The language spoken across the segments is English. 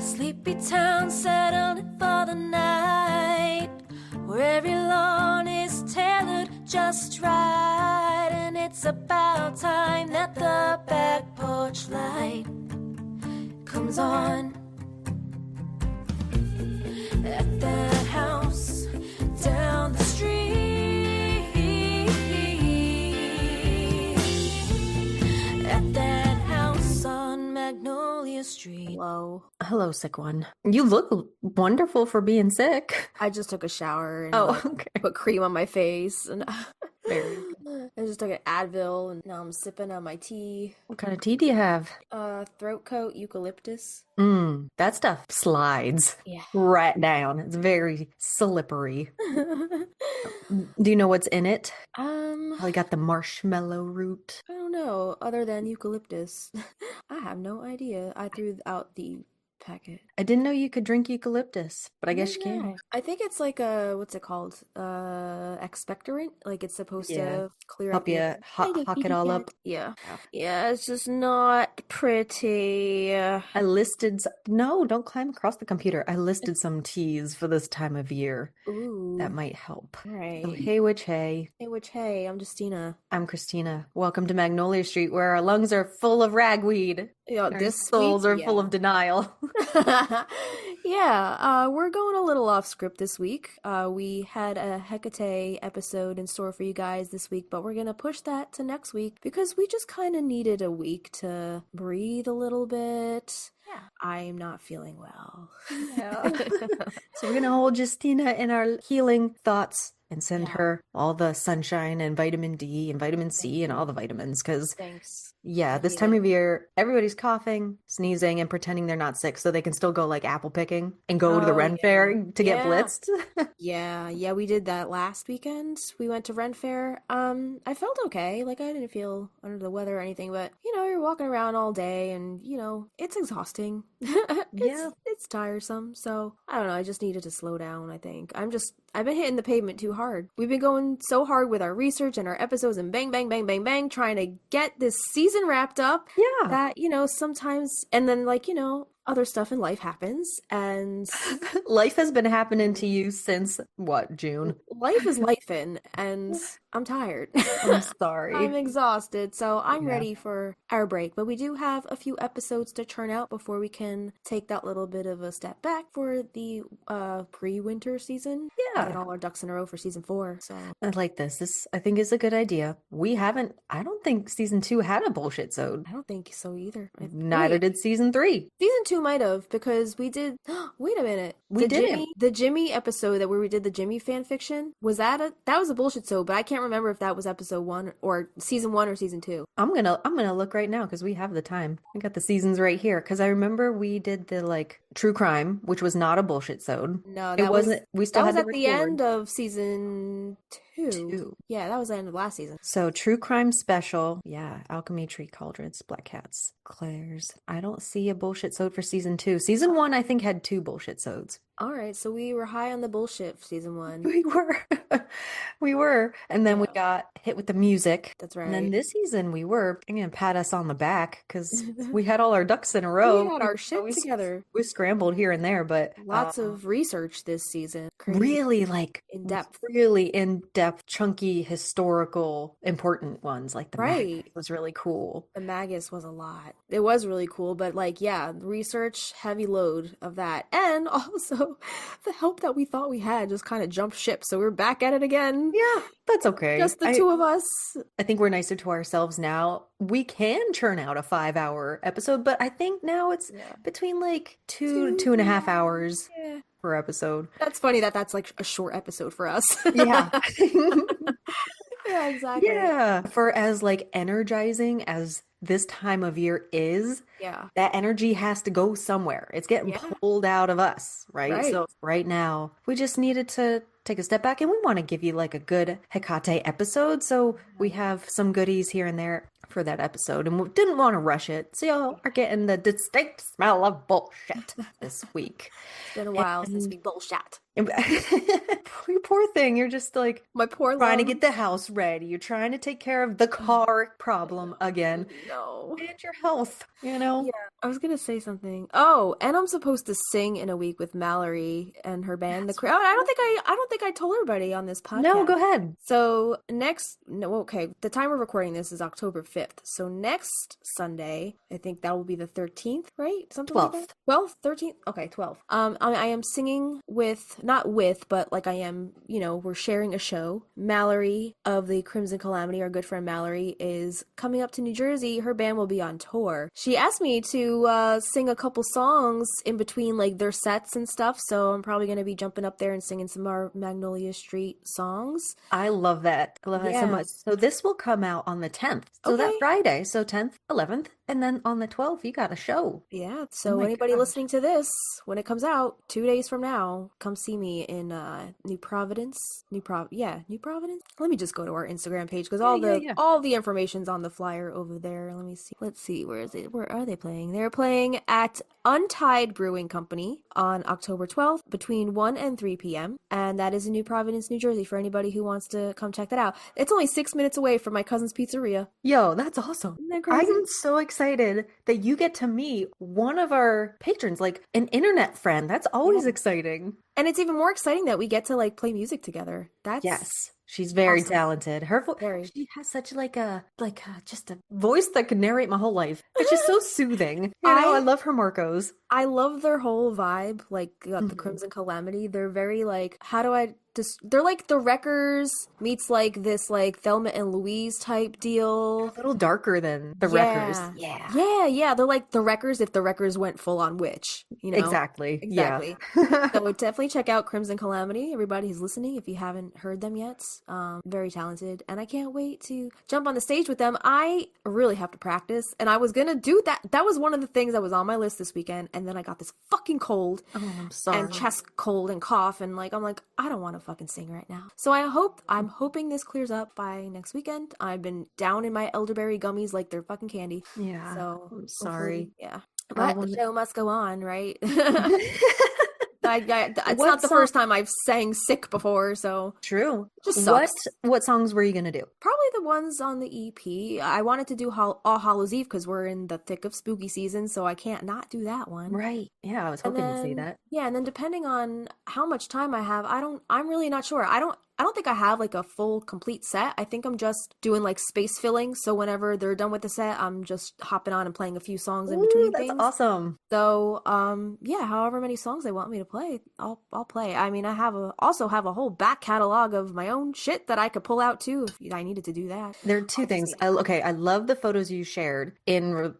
Sleepy town settling for the night, where every lawn is tailored just right. And it's about time that the back porch light comes on. At that house down the street, at that house on Magnolia Street. Hello, sick one. You look wonderful for being sick. I just took a shower and Okay. put cream on my face, and Very good. I just took an Advil, and now I'm sipping on my tea. What kind of tea do you have? Throat coat, eucalyptus. That stuff slides Yeah. right down. It's very slippery. Do you know what's in it? I got the marshmallow root. I don't know. Other than eucalyptus, I have no idea. I threw out the packet. I didn't know you could drink eucalyptus, but I guess you can. I think it's like a, what's it called? Expectorant. Like it's supposed to clear Help up you hawk it all up. Yeah. Yeah, it's just not pretty. I listed, no, don't climb across the computer. I listed some teas for this time of year Ooh. that might help. All right. So, hey, witch, hey. Hey, witch, hey, I'm Justina. I'm Christina. Welcome to Magnolia Street, where our lungs are full of ragweed. Yeah, Our this souls week, are full of denial. We're going a little off script this week. We had a Hecate episode in store for you guys this week, but we're gonna push that to next week because we just kind of needed a week to breathe a little bit. Yeah. I'm not feeling well. Yeah. So we're going to hold Justina in our healing thoughts and send her all the sunshine and vitamin D and vitamin C and all the vitamins because Thanks. this time of year, everybody's coughing, sneezing, and pretending they're not sick so they can still go like apple picking and go to the Ren Fair to get blitzed. Yeah, we did that last weekend. We went to Ren Fair. I felt okay. Like I didn't feel under the weather or anything, but you're walking around all day and it's exhausting. It's tiresome. So I don't know. I just needed to slow down, I think. I've been hitting the pavement too hard. We've been going so hard with our research and our episodes and bang, bang, bang, bang, bang, trying to get this season wrapped up. Yeah. That, sometimes, and then other stuff in life happens, and life has been happening to you since what, June? Life is lifing, and I'm tired. I'm sorry. I'm exhausted, so I'm ready for our break. But we do have a few episodes to churn out before we can take that little bit of a step back for the pre-winter season. Yeah. Get all our ducks in a row for season 4. So I like this. This, I think, is a good idea. I don't think season 2 had a bullshit sode. I don't think so either. Neither did season 3. Season 2 might have, because we did. Wait a minute. The Jimmy episode where we did the Jimmy fan fiction, that was a bullshit sode, but I can't remember if that was episode 1 or season 1 or season 2. I'm gonna look right now because we have the time. I got the seasons right here because I remember we did the true crime, which was not a bullshit sode. No, it wasn't. We still that was had at the end of season 2. Yeah, that was the end of last season. So true crime special. Yeah, alchemy, tree cauldrons, black cats, Claire's. I don't see a bullshit sode for season 2. Season 1, I think, had 2 bullshit sodes. All right, so we were high on the bullshit for season 1. We were. And then we got hit with the music. That's right. And then this season I'm going to pat us on the back because we had all our ducks in a row. We had our shit together. We scrambled here and there, but lots of research this season. Crazy. Really in depth. Really in depth, chunky, historical, important ones. Like the Magus was really cool. The Magus was a lot. It was really cool, but research, heavy load of that. And also the help that we thought we had just kind of jumped ship. So we're back at it again. Yeah, that's okay. Just the two of us. I think we're nicer to ourselves now. We can churn out a 5-hour episode, but I think now it's between 2 to 2.5 hours per episode. That's funny that's a short episode for us. Yeah. Yeah, exactly. Yeah. For as energizing as this time of year is, that energy has to go somewhere. It's getting pulled out of us, right? So right now, we just needed to take a step back, and we want to give you a good Hecate episode. So we have some goodies here and there for that episode, and we didn't want to rush it. So y'all are getting the distinct smell of bullshit this week. It's been a while since we bullshit. You poor thing. You're just like My poor trying to get the lungs. house ready. You're trying to take care of the car problem again No. and your health, you know? Yeah, I was gonna say something. Oh, and I'm supposed to sing in a week with Mallory and her band, The That's Crowd. I don't think right. I don't think I told everybody on this No, podcast. go ahead. So next, no, okay, the time we're recording this is October 5th. So next Sunday, I think that will be the 13th, right? Something like that. 12th. 12th, 13th. Okay, 12th. I am singing with, not with, but like I am, we're sharing a show. Mallory of the Crimson Calamity, our good friend Mallory, is coming up to New Jersey. Her band will be on tour. She asked me to sing a couple songs in between like their sets and stuff, so I'm probably gonna be jumping up there and singing some of our Magnolia Street songs. I love that. I love that so Yeah. much. So this will come out on the 10th. So that Okay. Friday. So 10th, 11th, and then on the 12th, you got a show. Yeah. Oh So my anybody gosh. listening to this, when it comes out 2 days from now, come see me in New Providence. New Providence. Let me just go to our Instagram page because Yeah, all yeah, the yeah. all the information's on the flyer over there. Let me see. Let's see. Where is it? Where are they playing? They're playing at Untied Brewing Company on October 12th between 1 and 3 p.m. And that is in New Providence, New Jersey, for anybody who wants to come check that out. It's only 6 minutes away from my cousin's pizzeria. Yo, that's awesome. Isn't that I'm crazy? so excited that you get to meet one of our patrons, like an internet friend. That's always Yeah. exciting. And it's even more exciting that we get to like play music together. That's Yes, she's very awesome. talented. Her vo Very. she has such like a just a voice that could narrate my whole life. It's just so soothing. I I love her Marcos. I love their whole vibe, like the Mhm. Crimson Calamity. They're very like, how do I just? They're like the Wreckers meets like this like Thelma and Louise type They're deal. a little darker than the Wreckers. Yeah, Yeah, yeah. They're like the Wreckers if the Wreckers went full on witch. exactly. Yeah. Exactly. So definitely check out Crimson Calamity. Everybody who's listening, if you haven't heard them yet, very talented, and I can't wait to jump on the stage with them. I really have to practice, and I was gonna do that. That was one of the things that was on my list this weekend, and then I got this fucking cold Oh, I'm and sorry. chest cold and cough, and like I'm like I don't want to fucking sing right now. So I'm hoping this clears up by next weekend. I've been down in my elderberry gummies like they're fucking candy. Yeah, So I'm sorry. hopefully, yeah. I But the want show must go on, right? to. It's What not the song? first time I've sang sick before, so True. it just What sucks. what songs were you gonna do? Probably the ones on the EP. I wanted to do All Hallows Eve because we're in the thick of spooky season, so I can't not do that one. Right. Yeah, I was And hoping you'd say then that. yeah, and then depending on how much time I have, I'm really not sure. I don't think I have like a full complete set. I think I'm just doing like space filling, so whenever they're done with the set, I'm just hopping on and playing a few songs in Ooh, between that's things. awesome. So, yeah, however many songs they want me to play, I'll play. I mean, also have a whole back catalog of my own shit that I could pull out too if I needed to do that. There are two I just things. need Okay, I love the photos you shared in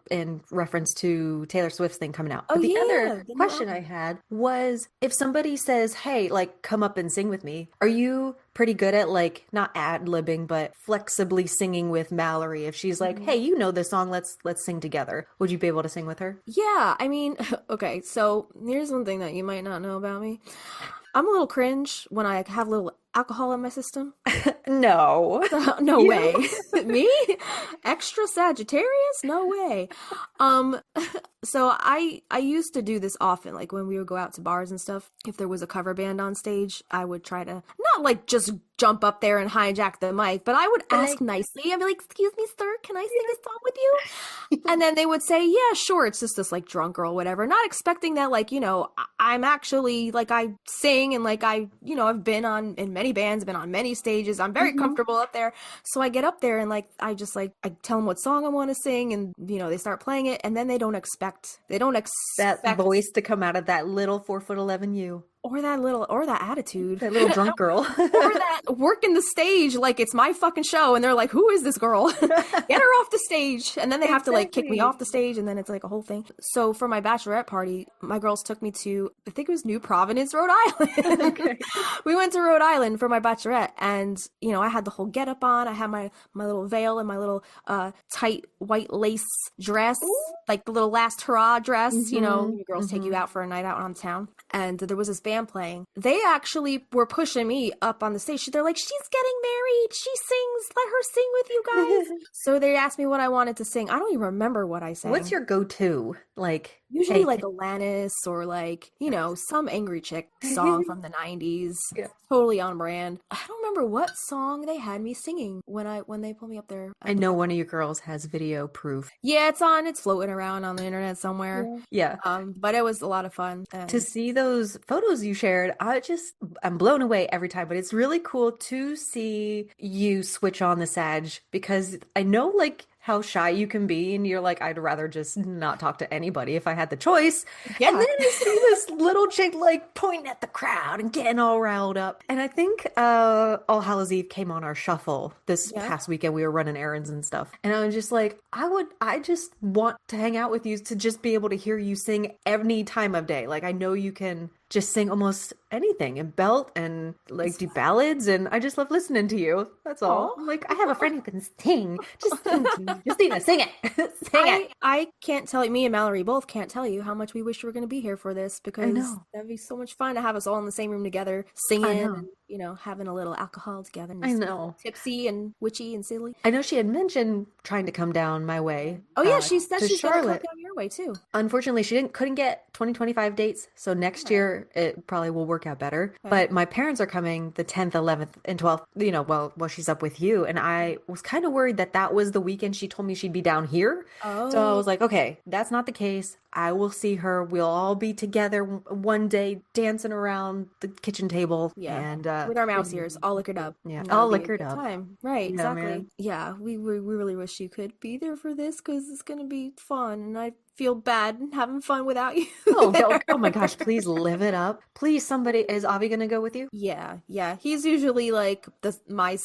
reference to Taylor Swift's thing coming out. Oh But the other yeah, the new question I album. had was if somebody says, "Hey, like come up and sing with me." Are you pretty good at like not ad-libbing, but flexibly singing with Mallory? If she's like, Mhm. "Hey, you know this song, let's sing together." Would you be able to sing with her? Yeah, I mean, okay, so here's one thing that you might not know about me. I'm a little cringe when I have a little alcohol in my system. No. No You? way. Me? Extra Sagittarius? No way. Um so I used to do this often, like when we would go out to bars and stuff. If there was a cover band on stage, I would try to not like just jump up there and hijack the mic, but I would ask Like, nicely. I'd be like, "Excuse me, sir, can I sing a song with you?" And then they would say, "Yeah, sure." It's just this like drunk girl, whatever. Not expecting that, like, I'm actually like I sing and like I've been on in many bands, been on many stages. I'm very mhm. comfortable up there. So I get up there and like I tell them what song I want to sing, and they start playing it, and then they don't That expect voice to come out of that little 4'11" you. or that attitude. That little drunk girl. Or that working the stage like it's my fucking show, and they're like, "Who is this girl? Get her off the stage!" And then they have to like kick me Exactly. off the stage, and then it's like a whole thing. So for my bachelorette party, my girls took me to, I think it was New Providence, Rhode Island. Okay. We went to Rhode Island for my bachelorette, and I had the whole getup on. I had my little veil and my little tight white lace dress, Ooh. like the little last hurrah dress. Mm-hmm. Your girls take you Mm-hmm. out for a night out on town, and there was this band playing, they actually were pushing me up on the stage. They're like, she's getting married. She sings. Let her sing with you guys. So they asked me what I wanted to sing. I don't even remember what I sang. What's your go-to? Like, usually like Alanis or like, you know, some angry chick song from the 90s. Yeah. Totally on brand. I don't remember what song they had me singing when they pulled me up there. I know one of your girls has video proof. Yeah, it's floating around on the internet somewhere. Yeah. But it was a lot of fun. To see those photos you shared, I'm blown away every time, but it's really cool to see you switch on the Sag, because I know like how shy you can be, and you're like, I'd rather just not talk to anybody if I had the choice. Yeah. And then I see this little chick like pointing at the crowd and getting all riled up. And I think All Hallows Eve came on our shuffle this past weekend. We were running errands and stuff. And I was just like, I just want to hang out with you, to just be able to hear you sing any time of day. Like, I know you can just sing almost anything and belt and like do ballads, and I just love listening to you. That's all. Like, I have a friend who can sing. Just sing to me. Justina, sing it. Sing it. I can't tell you, me and Mallory both can't tell you how much we wish we were going to be here for this, because that'd be so much fun to have us all in the same room together singing and, you know, having a little alcohol together. And I know. Tipsy and witchy and silly. I know she had mentioned trying to come down my way. Oh yeah, she said she's going to come down your way too. Unfortunately, she couldn't get 2025 dates, so next year it probably will work out better. But my parents are coming the 10th, 11th, and 12th, you know, while she's up with you. And I was kind of worried that was the weekend she told me she'd be down here. Oh. So I was like, okay, that's not the case. I will see her. We'll all be together one day dancing around the kitchen table. Yeah. And with our mouse ears all liquored up. Yeah. All liquored up. Time. Right. Yeah, exactly. Man. Yeah. We really wish you could be there for this, because it's going to be fun. And I feel bad having fun without you. Oh my gosh, please live it up. Please, somebody, is Avi gonna go with you? Yeah. He's usually like my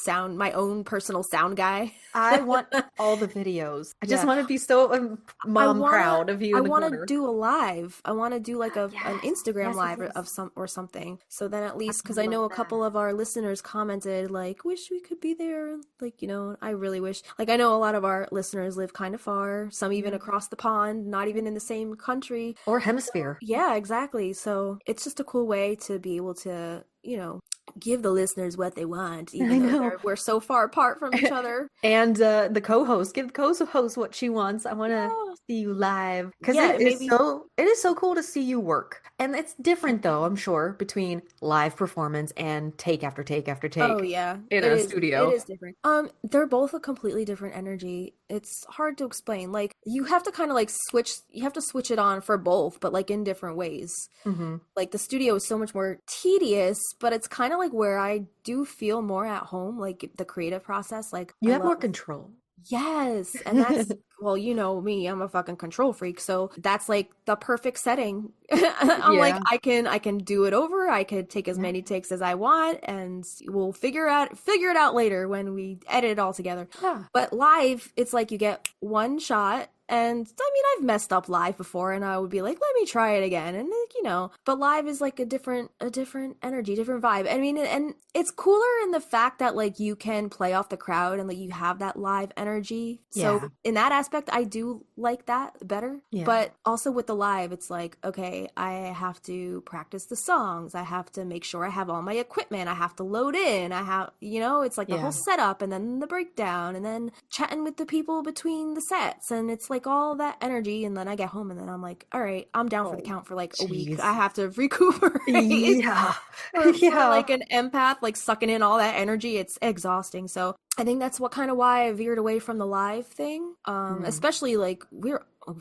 own personal sound guy. I want all the videos. I just want to be so proud of you. I want to do a live. I want to do like an Instagram live of something. So then at least, because I know a couple of our listeners commented like, wish we could be there. Like, you know, I really wish. Like, I know a lot of our listeners live kind of far, some even across the pond, not even in the same country or hemisphere. Yeah, exactly. So it's just a cool way to be able to, you know, give the listeners what they want, even though we're so far apart from each other. And give the co-host what she wants. I want to see you live, because it is so cool to see you work. And it's different though, I'm sure, between live performance and take after take after take. Oh yeah, in a studio. It is different. They're both a completely different energy. It's hard to explain. Like, you have to kind of like switch it on for both, but like in different ways. Mm-hmm. Like, the studio is so much more tedious, but it's kind of like where I do feel more at home, like the creative process. Like, you have more control. Yes. And that's, well, you know me, I'm a fucking control freak. So that's like the perfect setting. I'm like, I can do it over. I could take as many takes as I want, and we'll figure it out later when we edit it all together. Yeah. But live, it's like you get one shot. And I mean, I've messed up live before, and I would be like, let me try it again. And like, you know, but live is like a different energy, different vibe. I mean, and it's cooler in the fact that like you can play off the crowd and like you have that live energy. So in that aspect, I do like that better. Yeah. But also with the live, it's like, okay, I have to practice the songs. I have to make sure I have all my equipment. I have to load in. I have, you know, it's like the whole setup, and then the breakdown, and then chatting with the people between the sets. And it's like all that energy, and then I get home, and then I'm like, all right, I'm down for the count for like a week. I have to recuperate. For like an empath, like sucking in all that energy, it's exhausting. So I think that's why I veered away from the live thing. Especially like we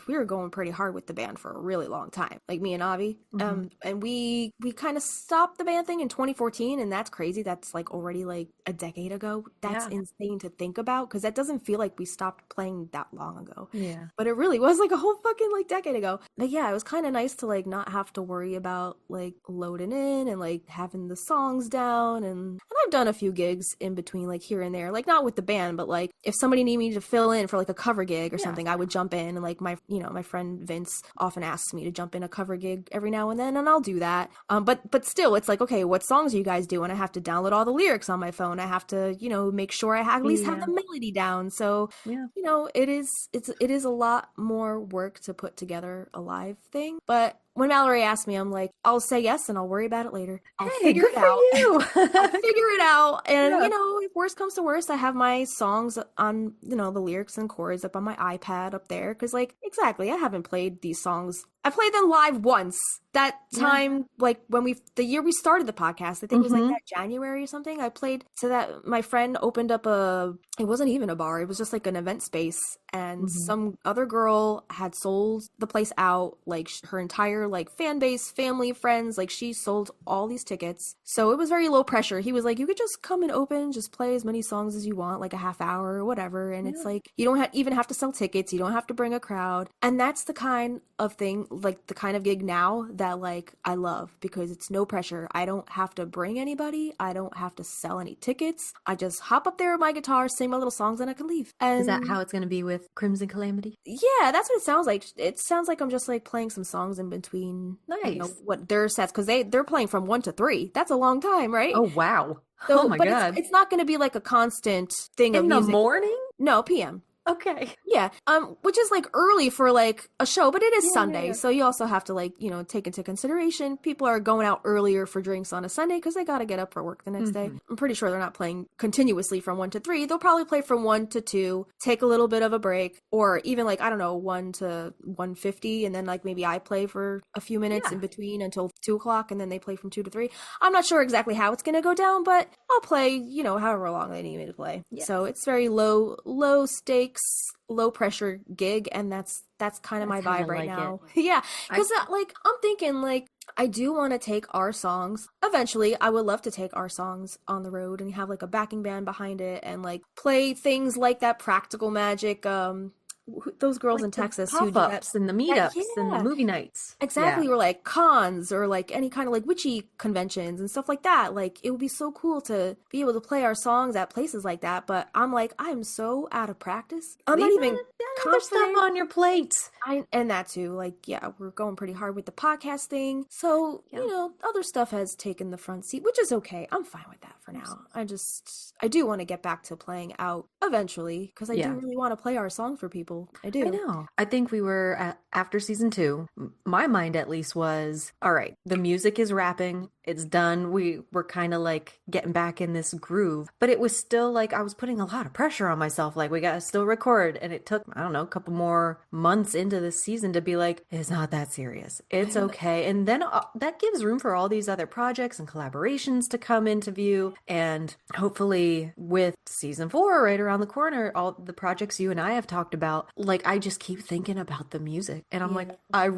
were going pretty hard with the band for a really long time, like me and Avi. And we kind of stopped the band thing in 2014, and that's crazy. That's like already like a decade ago. That's insane to think about, because that doesn't feel like we stopped playing that long ago. Yeah. But it really was like a whole fucking like decade ago. But yeah, it was kind of nice to like not have to worry about like loading in and like having the songs down. And I've done a few gigs in between, like here and there, like not with the band, but like if somebody needed me to fill in for like a cover gig or something, I would jump in. And like my friend Vince often asks me to jump in a cover gig every now and then, and I'll do that. But still, it's like, okay, what songs are you guys doing? I have to download all the lyrics on my phone. I have to, you know, make sure I at least have the melody down. So, you know, it is a lot more work to put together a live thing. But when Mallory asked me, I'm like, I'll say yes and I'll worry about it later. I'll Hey, figure good it for out. you. I'll figure it out. And, Yeah. if worst comes to worst, I have my songs on, the lyrics and chords up on my iPad up there. Cause like, exactly, I haven't played these songs. I played them live once. That time, like when the year we started the podcast, I think it was like that January or something. I played so that my friend opened up it wasn't even a bar. It was just like an event space. And some other girl had sold the place out, like her entire like fan base, family, friends, like she sold all these tickets. So it was very low pressure. He was like, you could just come and open, just play as many songs as you want, like a half hour or whatever. And it's like, you don't even have to sell tickets. You don't have to bring a crowd. And that's the kind of thing, like the kind of gig now that like I love, because it's no pressure. I don't have to bring anybody. I don't have to sell any tickets. I just hop up there with my guitar, sing my little songs, and I can leave. And is that how it's going to be with Crimson Calamity? Yeah, that's what it sounds like. It sounds like I'm just like playing some songs in between. Nice. What their sets, because they're playing from 1 to 3. That's a long time, right? Oh, wow. So, Oh my but God. it's not going to be like a constant thing of In the music. morning? No, PM. Okay. Yeah. Which is like early for like a show, but it is Sunday. Yeah. So you also have to like, take into consideration people are going out earlier for drinks on a Sunday because they got to get up for work the next day. I'm pretty sure they're not playing continuously from 1 to 3. They'll probably play from 1 to 2, take a little bit of a break, or even like, I don't know, 1 to 1:50. And then like maybe I play for a few minutes in between until 2 o'clock. And then they play from 2 to 3. I'm not sure exactly how it's going to go down, but I'll play, however long they need me to play. Yeah. So it's very low stakes, low pressure gig, and that's kind of my vibe right now. Yeah, because like I'm thinking like I do want to take our songs eventually. I would love to take our songs on the road and have like a backing band behind it and like play things like that Practical Magic those girls like in Texas who do that, and the meetups and the movie nights. Exactly, or like cons or like any kind of like witchy conventions and stuff like that. Like it would be so cool to be able to play our songs at places like that. But I'm like, I'm so out of practice. I'm not even confident. Stuff on your plate. And that too. Like, yeah, we're going pretty hard with the podcast thing. So, other stuff has taken the front seat, which is okay. I'm fine with that for now. I do want to get back to playing out eventually because I do really want to play our songs for people. I do. I know. I think we were after season 2. My mind at least was, all right, the music is wrapping. It's done. We're kind of like getting back in this groove, but it was still like I was putting a lot of pressure on myself. Like we got to still record. And it took, I don't know, a couple more months into this season to be like, it's not that serious. It's okay. And then that gives room for all these other projects and collaborations to come into view. And hopefully with season 4 right around the corner, all the projects you and I have talked about, like I just keep thinking about the music and I'm like, I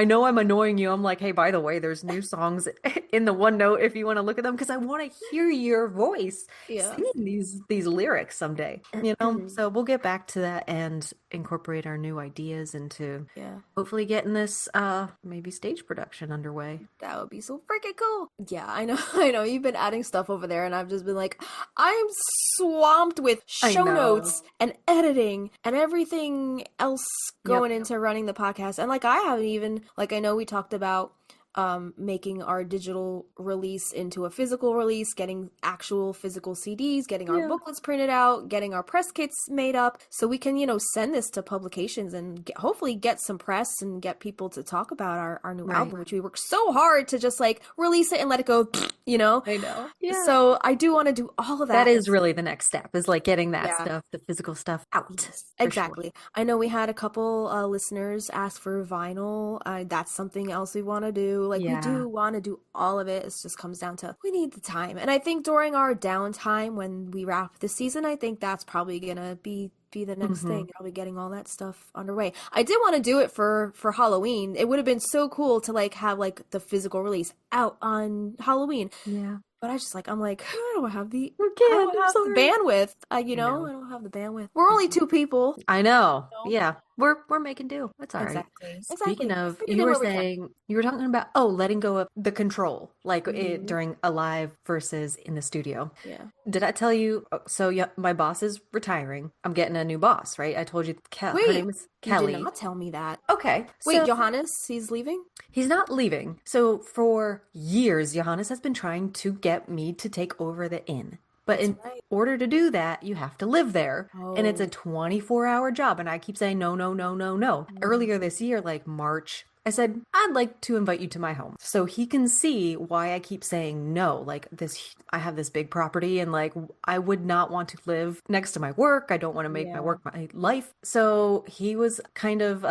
know I'm annoying you. I'm like, hey, by the way, there's new songs in the OneNote if you want to look at them because I want to hear your voice singing these lyrics someday. So we'll get back to that and incorporate our new ideas into hopefully getting this maybe stage production underway. That would be so freaking cool. Yeah, I know you've been adding stuff over there and I've just been like, I'm swamped with show notes and editing and everything else going into running the podcast. And like I haven't even, like I know we talked about making our digital release into a physical release, getting actual physical CDs, getting our booklets printed out, getting our press kits made up so we can, send this to publications and hopefully get some press and get people to talk about our new album, which we worked so hard to just like release it and let it go, I know. Yeah. So I do want to do all of that. That is really the next step, is like getting that stuff, the physical stuff out. Yes, exactly. Sure. I know we had a couple listeners ask for vinyl. That's something else we want to do. Like we do want to do all of it. It just comes down to we need the time. And I think during our downtime when we wrap the season, I think that's probably gonna be the next thing. Probably getting all that stuff underway. I did want to do it for Halloween. It would have been so cool to like have like the physical release out on Halloween. Yeah. But I'm like, I don't have the bandwidth. I don't have the bandwidth. We're only 2 people. I know. Yeah. We're making do. That's all right. Speaking of, you were saying, you were talking about, letting go of the control, like during a live versus in the studio. Yeah. Did I tell you? So my boss is retiring. I'm getting a new boss, right? I told you, her name is Kelly. You did not tell me that. Okay. Wait, Johannes, he's leaving? He's not leaving. So for years, Johannes has been trying to get me to take over the inn. But in order to do that, you have to live there. And it's a 24-hour job. And I keep saying, no. Earlier this year, like March, I said, I'd like to invite you to my home so he can see why I keep saying no. Like this, I have this big property and like I would not want to live next to my work. I don't want to make my Yeah. work my life. So he was kind of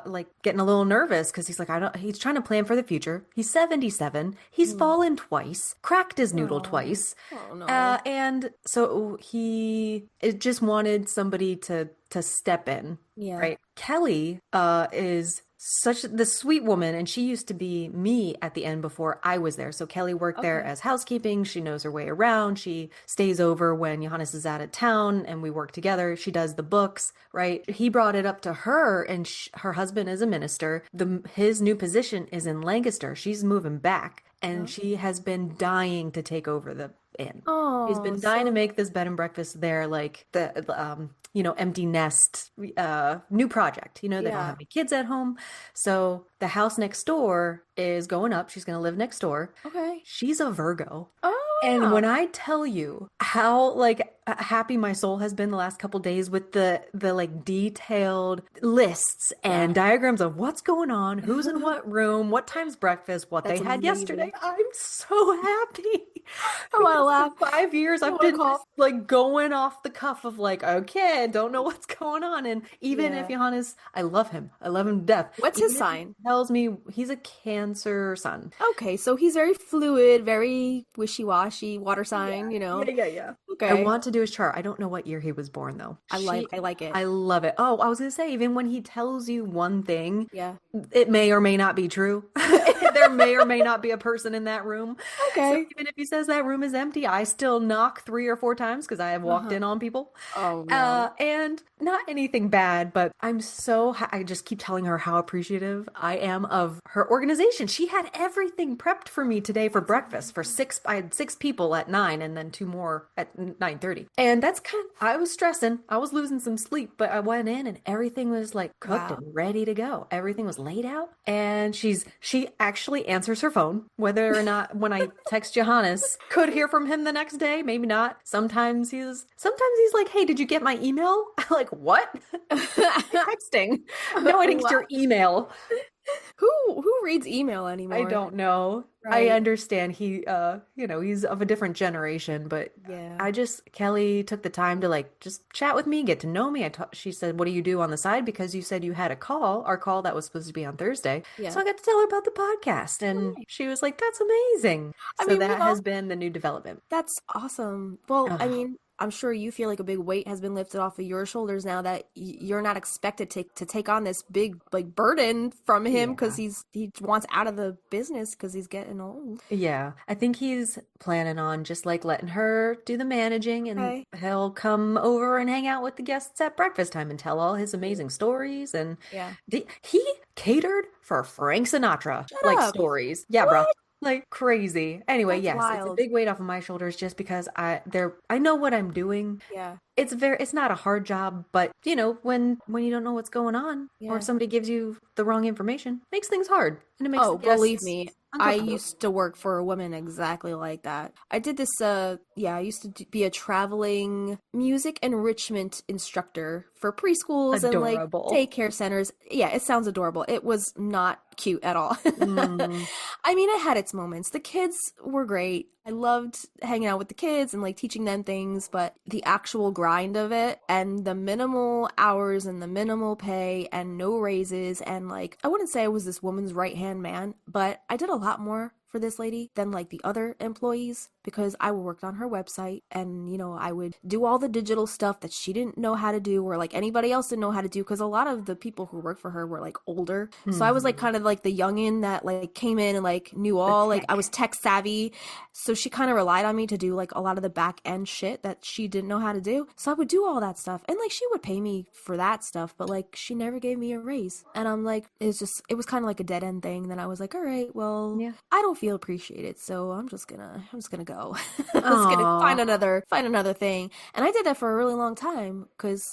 like getting a little nervous because he's like, he's trying to plan for the future. He's 77. He's Mm. fallen twice, cracked his noodle Oh. twice. Oh no. And so it just wanted somebody to step in, Yeah. right? Kelly is such the sweet woman, and she used to be me at the end before I was there. So Kelly worked there Okay. as housekeeping. She knows her way around. She stays over when Johannes is out of town and we work together. She does the books, right? He brought it up to her, and her husband is a minister. His new position is in Lancaster. She's moving back, and Oh. she has been dying to take over the inn. He's Oh, been dying to so make this bed and breakfast there, like empty nest, new project. They don't yeah. have any kids at home. So the house next door is going up. She's going to live next door. Okay. She's a Virgo. Oh And wow. when I tell you how like happy my soul has been the last couple days with the like detailed lists Yeah. and diagrams of what's going on, who's in what room, what time's breakfast, what they That's had yesterday, amazing. I'm so happy. I want to Because laugh. for 5 years I I've want to been cough. just like going off the cuff of like, okay, I don't know what's going on. And even if Yeah. Johannes, I love him. I love him to death. What's his Even if he sign? tells me he's a Cancer sun. Okay, so he's very fluid, very wishy-washy, water Yeah, sign, you yeah, know. yeah, yeah. I Okay. want to do his chart. I don't know what year he was born though. I like it. I love it. Oh, I was gonna say, even when he tells you one thing, Yeah. it may or may not be true. There may or may not be a person in that room. So Okay. even if he says that room is empty, I still knock 3 or 4 times because I have walked Uh-huh. in on people. Oh no. And not anything bad, but I just keep telling her how appreciative I am of her organization. She had everything prepped for me today for That's breakfast for amazing. I had 6 people at 9 and then 2 more at 9:30. And I was stressing. I was losing some sleep, but I went in and everything was like cooked Wow. and ready to go. Everything was laid out. And she actually answers her phone, whether or not when I text Johannes, could hear from him the next day, maybe not. Sometimes he's like, "Hey, did you get my email?" I'm like, "What?" Texting. No, I didn't get Wow. your email. Who reads email I anymore? don't know. I Right. understand he's of a different generation, but Yeah. Kelly took the time to like just chat with me, get to know me. She said, "What do you do on the side?" Because you said you had our call that was supposed to be on Thursday. So Yeah. I got to tell her about the podcast, and Right. she was like, "That's amazing." I So mean, that has been the new development. that's awesome. Well, I Ugh, mean, I'm sure you feel like a big weight has been lifted off of your shoulders now that you're not expected to take on this big like burden from him because yeah. he wants out of the business because he's getting old. Yeah, I think he's planning on just like letting her do the managing and Okay. he'll come over and hang out with the guests at breakfast time and tell all his amazing stories. And Yeah. he catered for Frank Sinatra, Shut like up. stories. Yeah, bro. What? Like crazy. Anyway, That's yes, it's a wild. big weight off of my shoulders just because I know what I'm doing. Yeah. It's not a hard job, but when you don't know what's going on or if Yeah. somebody gives you the wrong information, makes things hard and it makes the Oh, believe guests me, I uncomfortable. used to work for a woman exactly like that. I did this, yeah, I used to be a traveling music enrichment instructor for preschools and like Adorable. daycare centers. Yeah, it sounds adorable. It was not cute at all. Mm, I mean, it had its moments. The kids were great. I loved hanging out with the kids and like teaching them things, but the actual grind of it and the minimal hours and the minimal pay and no raises and like I wouldn't say I was this woman's right-hand man, but I did a lot more for this lady than like the other employees because I worked on her website and I would do all the digital stuff that she didn't know how to do or like anybody else didn't know how to do because a lot of the people who worked for her were like older. So I was like hmm. kind of like the youngin that like came in and like knew The all like I was tech. tech savvy. So she kind of relied on me to do like a lot of the back end shit that she didn't know how to do. So I would do all that stuff and like she would pay me for that stuff, but like she never gave me a raise. And I'm like, it was kind of like a dead end thing. Then I was like, all right, well, Yeah. I don't feel appreciated, so I'm just gonna go. I'm just gonna Oh, find another thing. And I did that for a really long time because,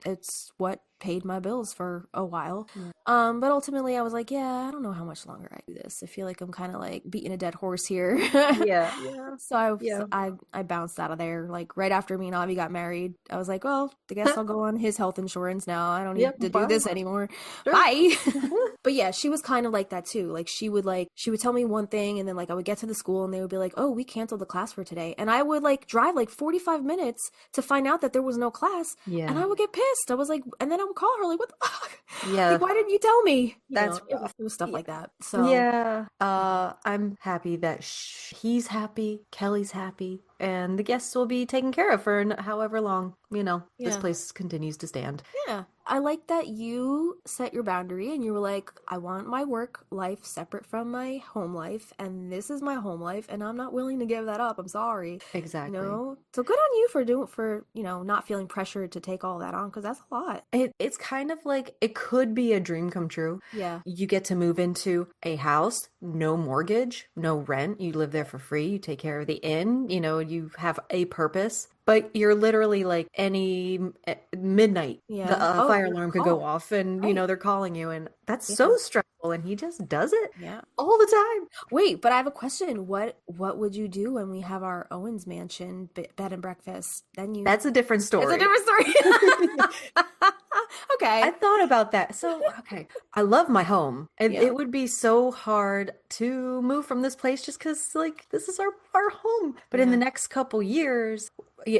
it's what paid my bills for a while. But ultimately I was like, yeah, I don't know how much longer I do this. I feel like I'm kind of like beating a dead horse here. Yeah, yeah, So I, yeah. I bounced out of there like right after me and Avi got married. I was like, well, I guess I'll go on his health insurance now. I don't need Yep, to do bye. this anymore. Sure. Bye. But yeah, she was kind of like that too. Like she would tell me one thing and then like I would get to the school and they would be like, "Oh, we canceled the class for today." And I would like drive like 45 minutes to find out that there was no class, and Yeah. I would get pissed. I was like, and then I would call her like, "What the fuck? Like, Yeah, why didn't you tell me?" that's rough. It was stuff Yeah. like that. So, Yeah. I'm happy that he's happy, Kelly's happy, and the guests will be taken care of for however long, this yeah. place continues to stand. Yeah. I like that you set your boundary and you were like, I want my work life separate from my home life, and this is my home life, and I'm not willing to give that up. I'm sorry. Exactly. So good on you for not feeling pressured to take all that on, because that's a lot. It's kind of like it could be a dream come true. Yeah. You get to move into a house, no mortgage, no rent. You live there for free. You take care of the inn. You have a purpose. But you're literally like any midnight, the Yeah. Oh, fire you're alarm could go called. off, and Right. they're calling you, and that's Yeah. so stressful. And he just does it Yeah. all the time. Wait, but I have a question. What would you do when we have our Owens Mansion bed and breakfast? Then you That's a different It's a story. different story. I Okay. thought about that. So, okay, I love my home. And Yeah. it would be so hard to move from this place just because, like, this is our home. But in the Yeah. next couple years,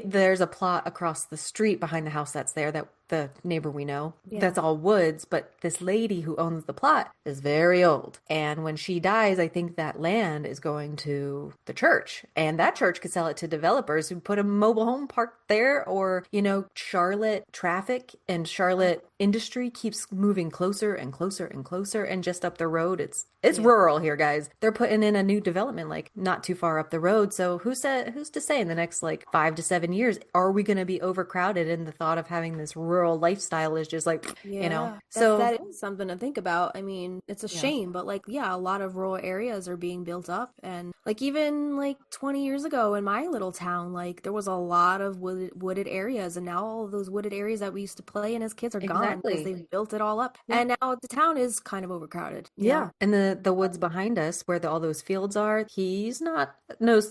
there's a plot across the street behind the house that's there that the neighbor we know, Yeah. that's all woods. But this lady who owns the plot is very old. And when she dies, I think that land is going to the church. And that church could sell it to developers who put a mobile home park there, or, Charlotte traffic and Charlotte industry keeps moving closer and closer and closer, and just up the road it's Yeah. rural here, guys. They're putting in a new development like not too far up the road. So who's to say in the next like 5 to 7 years are we going to be overcrowded, and the thought of having this rural lifestyle is just like, Yeah, so that is something to think about. I mean, it's a yeah. shame, but like, yeah, a lot of rural areas are being built up, and like even like 20 years ago in my little town, like there was a lot of wooded areas, and now all of those wooded areas that we used to play in as kids are gone because Exactly. they've built it all up, Yeah. and now the town is kind of overcrowded. Yeah, and the woods behind us where all those fields are, he's not a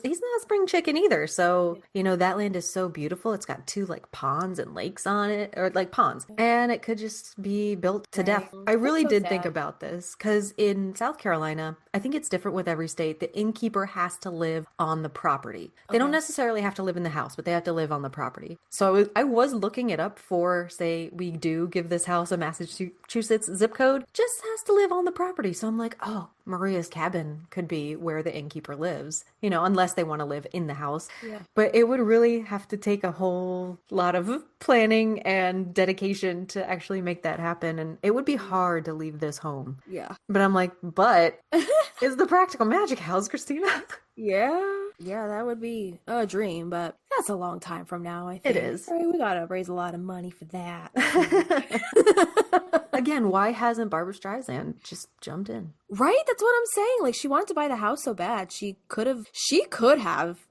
spring chicken either. So, that land is so beautiful. It's got two like ponds and lakes on it, or like ponds, and it could just be built to Right. death. I That's really so did think sad. about this because in South Carolina, I think it's different with every state. The innkeeper has to live on the property. They don't Okay. necessarily have to live in the house, but they have to live on the property. So I was looking it up for, say, we do give this house a Massachusetts zip code, just has to live on the property. So I'm like, oh, Maria's cabin could be where the innkeeper lives, unless they want to live in the house. Yeah. But it would really have to take a whole lot of planning and dedication to actually make that happen. And it would be hard to leave this home. Yeah. But I'm like, but is the practical magic house, Christina? Yeah. Yeah, that would be a dream, but that's a long time from now, I It think. is. Right, we gotta raise a lot of money for that. So. Again, why hasn't Barbara Streisand just jumped in? Right? That's what I'm saying. Like she wanted to buy the house so bad. She could have,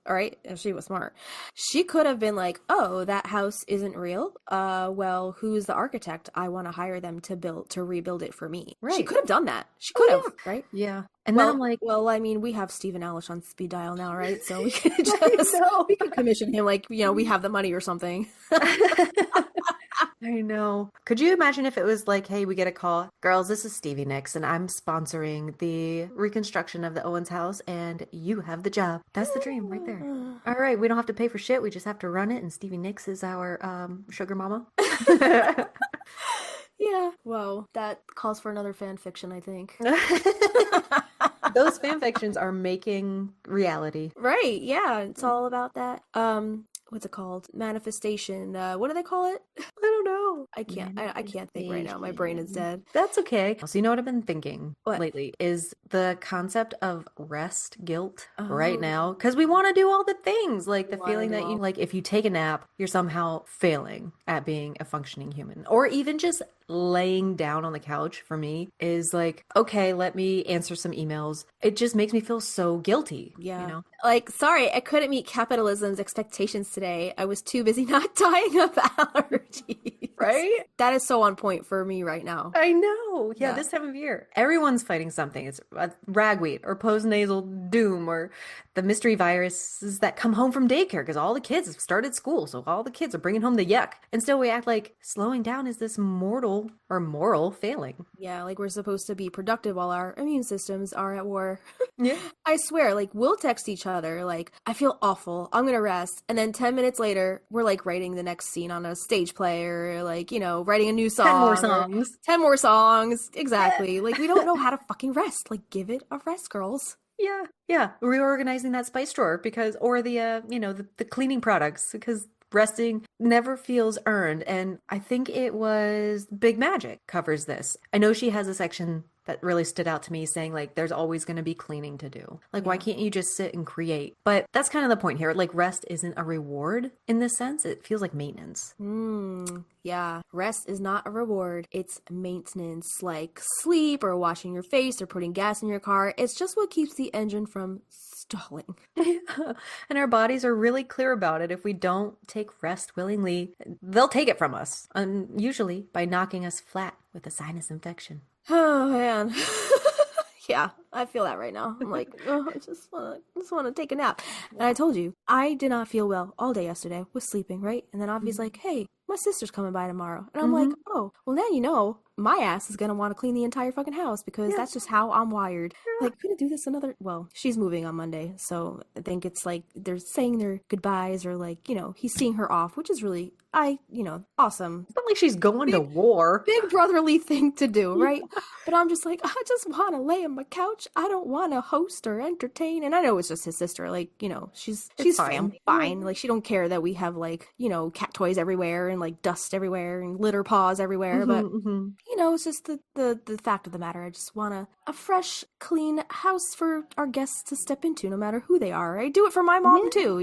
all right, if she was smart. She could have been like, "Oh, that house isn't real. Well, who's the architect? I want to hire them to rebuild it for me." She Right. could have done that. She Oh, could have, yeah. right? Yeah. And then I'm like, Well, I mean, we have Stephen Elish on speed dial now, right? So we could I know. we could commission him like, we have the money or something. I know. Could you imagine if it was like, hey, we get a call, girls, this is Stevie Nicks, and I'm sponsoring the reconstruction of the Owens house, and you have the job. That's the dream right there. All right, we don't have to pay for shit. We just have to run it, and Stevie Nicks is our sugar mama. Yeah. Well, that calls for another fan fiction, I think. Those fan fictions are making reality. Right. Yeah. It's all about that. What's it called? Manifestation. What do they call it? I don't know. I can't think right now. My brain is dead. That's okay. So you know what I've been thinking What? lately is the concept of rest guilt right Oh, now. Because we want to do all the things, like the wanna feeling do that all- like if you take a nap, you're somehow failing at being a functioning human. Or even just laying down on the couch for me is like, okay, let me answer some emails. It just makes me feel so guilty, you Yeah. know? Like, sorry, I couldn't meet capitalism's expectations today. I was too busy not dying of allergies. Right? That is so on point for me right now. I know. Yeah, Yeah. this time of year, everyone's fighting something. It's ragweed or postnasal doom or the mystery viruses that come home from daycare because all the kids have started school. So all the kids are bringing home the yuck. And still we act like slowing down is this mortal or moral failing. Yeah, like we're supposed to be productive while our immune systems are at war. Yeah. I swear, like we'll text each other, like, I feel awful, I'm gonna rest. And then 10 minutes later, we're like writing the next scene on a stage play or like, writing a new 10 more song or songs. 10 more songs. Exactly. Like we don't know how to fucking rest. Like give it a rest, girls. Yeah. Yeah. Reorganizing that spice drawer because, or the cleaning products because resting never feels earned. And I think it was Big Magic covers this. I know she has a section that really stood out to me saying like there's always going to be cleaning to do. Like why Yeah. can't you just sit and create? But that's kind of the point here. Like rest isn't a reward in this sense. It feels like maintenance. Yeah. Rest is not a reward. It's maintenance, like sleep or washing your face or putting gas in your car. It's just what keeps the engine from stalling. Yeah. And our bodies are really clear about it. If we don't take rest willingly, they'll take it from us, and usually by knocking us flat with a sinus infection. Oh man. Yeah, I feel that right now. I'm like, oh, I just want to take a nap. And I told you, I did not feel well all day yesterday. Was sleeping, right? And then Avi's like, hey, my sister's coming by tomorrow. And I'm like, Mm-hmm. oh, well now you know my ass is gonna want to clean the entire fucking house because Yeah. that's just how I'm wired. Like, gonna do this another. Well, she's moving on Monday, so I think it's like they're saying their goodbyes or like he's seeing her off, which is really awesome. It's not like she's going to war. Big brotherly thing to do, right? But I'm just like, I just want to lay on my couch. I don't want to host or entertain. And I know it's just his sister. Like, she's fine. family, fine. Like, she don't care that we have like, cat toys everywhere and like dust everywhere and litter paws everywhere. But it's just the fact of the matter. I just want a fresh, clean house for our guests to step into, no matter who they are. I do it for my mom too.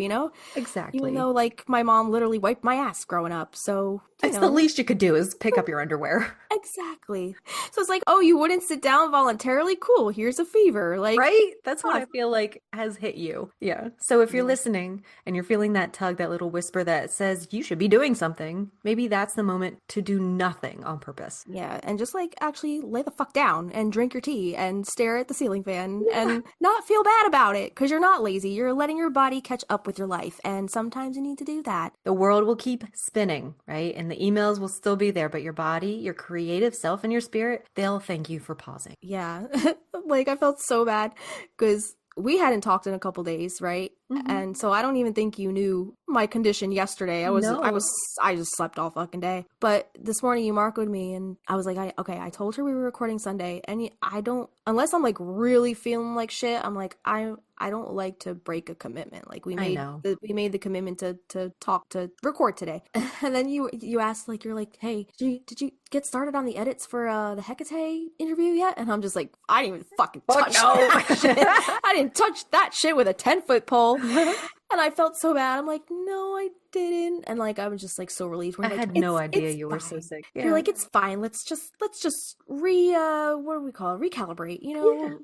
Exactly. Even though like my mom literally wiped my ass growing up, so It's the least you could do is pick up your underwear. Exactly. So it's like, oh, you wouldn't sit down voluntarily? Cool, here's a fever. Like, right? That's what I feel like has hit you. Yeah. So if you're listening and you're feeling that tug, that little whisper that says you should be doing something, maybe that's the moment to do nothing on purpose. Yeah, and just like actually lay the fuck down and drink your tea and stare at the ceiling fan and not feel bad about it because you're not lazy. You're letting your body catch up with your life, and sometimes you need to do that. The world will keep spinning, right? And the emails will still be there, but your body, your creative self, and your spirit, they'll thank you for pausing. Yeah. Like I felt so bad because we hadn't talked in a couple days, right? And so I don't even think you knew my condition yesterday. I just slept all fucking day. But this morning you marcoed me and I was like, I told her we were recording Sunday, and I don't, unless I'm like really feeling like shit, I'm like, I don't like to break a commitment. Like we made the commitment to record today. And then you asked, like, you're like, hey, did you get started on the edits for the Hecate interview yet? And I'm just like, I didn't even fucking touch that shit. I didn't touch that shit with a 10-foot pole. And I felt so bad. I'm like, no, I didn't. And like, I was just like so relieved. I had no idea you were so sick. Yeah. You're like, it's fine. Let's just what do we call it? Recalibrate,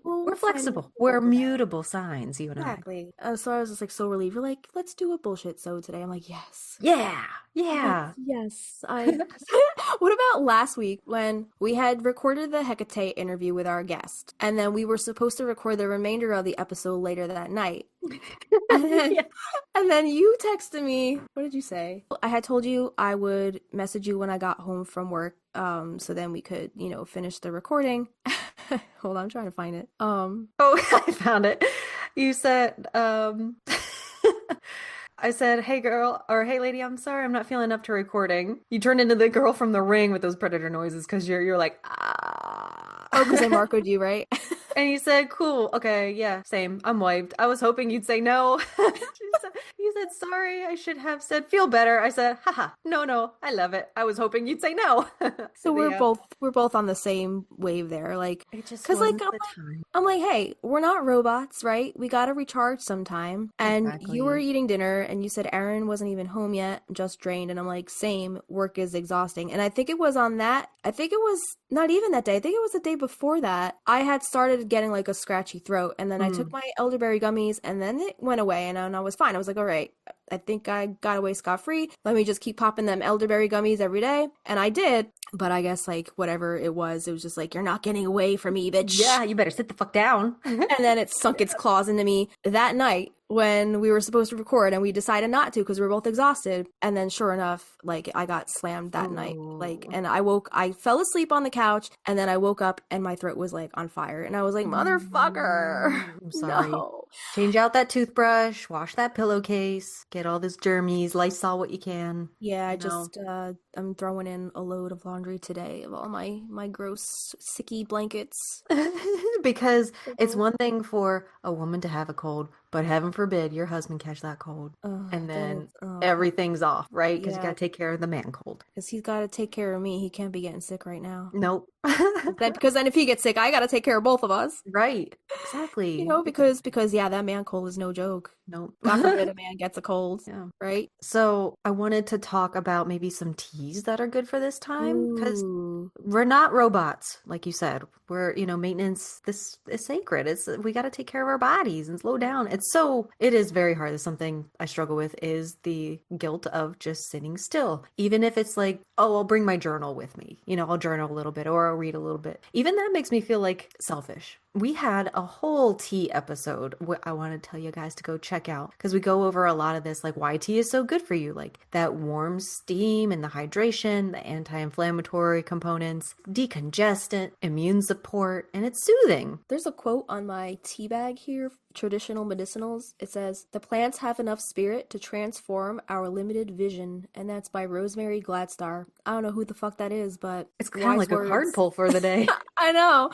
We're flexible. We're mutable signs, you and exactly. So I was just like so relieved. You're like, let's do a bullshit today. I'm like, yes. Yeah. Yes. What about last week when we had recorded the Hecate interview with our guest, and then we were supposed to record the remainder of the episode later that night? And then you texted me. What did you say? I had told you I would message you when I got home from work, so then we could, finish the recording. Hold on, I'm trying to find it. Oh, I found it. You said, I said, hey girl, or hey lady, I'm sorry, I'm not feeling up to recording. You turned into the girl from The Ring with those predator noises because you're like, ah. Oh, because I marcoed you, right? And you said, cool, okay, yeah, same, I'm wiped. I was hoping you'd say no. You said sorry. I should have said feel better. I said, haha, no, I love it. I was hoping you'd say no. So But yeah, we're both on the same wave there, like, it just cause like wasn't the time. I'm like, hey, we're not robots, right? We gotta recharge sometime. And you were Exactly. eating dinner, and you said Aaron wasn't even home yet, just drained. And I'm like, same. Work is exhausting. And I think it was on that. I think it was not even that day. I think it was the day before that. I had started getting like a scratchy throat, and then I took Mm. my elderberry gummies, and then it went away, and I was fine. I was like, all right, I think I got away scot-free. Let me just keep popping them elderberry gummies every day. And I did. But I guess like whatever it was just like, you're not getting away from me, bitch. Yeah, you better sit the fuck down. And then it sunk its claws into me that night when we were supposed to record, and we decided not to because we were both exhausted. And then sure enough, like I got slammed that night. Like, Oh. and I fell asleep on the couch, and then I woke up and my throat was like on fire. And I was like, motherfucker. I'm sorry. No. Change out that toothbrush, wash that pillowcase, get all those germies, Lysol what you can, Yeah, I you know. just I'm throwing in a load of laundry today of all my gross sicky blankets. Because it's So, one thing for a woman to have a cold, but heaven forbid your husband catch that cold. And then then it's oh everything's off, right? Because you got yeah, to take care of the man cold. because he's got to take care of me. He can't be getting sick right now. Nope. Because then if he gets sick, I got to take care of both of us. Right. You Exactly. know, because yeah, that man cold is no joke. Nope. God forbid a man gets a cold, Yeah. right? So I wanted to talk about maybe some teas that are good for this time because Ooh. we're not robots, like you said. We're, maintenance, this is sacred. We got to take care of our bodies and slow down. It is very hard. It's something I struggle with is the guilt of just sitting still. Even if it's like, oh, I'll bring my journal with me. I'll journal a little bit or I'll read a little bit. Even that makes me feel like selfish. We had a whole tea episode I want to tell you guys to go check out because we go over a lot of this, like why tea is so good for you, like that warm steam and the hydration, the anti-inflammatory components, decongestant, immune support, and it's soothing. There's a quote on my tea bag here, Traditional Medicinals. It says, "The plants have enough spirit to transform our limited vision." And that's by Rosemary Gladstar. I don't know who the fuck that is, but It's kind of wise like a card words. pull for the day. I know.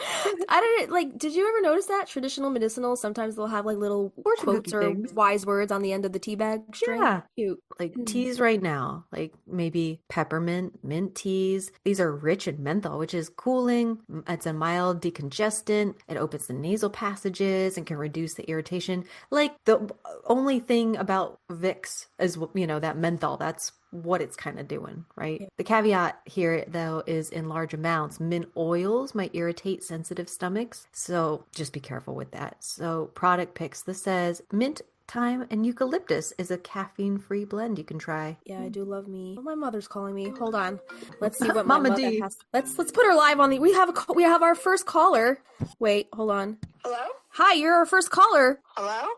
I didn't like, did you ever notice that? Traditional Medicinals, sometimes they'll have like little Fortune cookie quotes or things. wise words on the end of the tea bag string. Yeah. Cute. Like Mm. teas right now, like maybe peppermint, mint teas. These are rich in menthol, which is cooling. It's a mild decongestant. It opens the nasal passages and can reduce the irritation. Like the only thing about Vicks is, that menthol. That's what it's kind of doing, right? Yeah. The caveat here, though, is in large amounts. Mint oils might irritate sensitive stomachs, so just be careful with that. So, product picks. This says mint, thyme, and eucalyptus is a caffeine-free blend you can try. Yeah, I do love me. Oh, my mother's calling me. Hold on. Let's see what my Mama mother D. has. Let's put her live on the. We have our first caller. Wait, hold on. Hello? Hi, you're our first caller. Hello?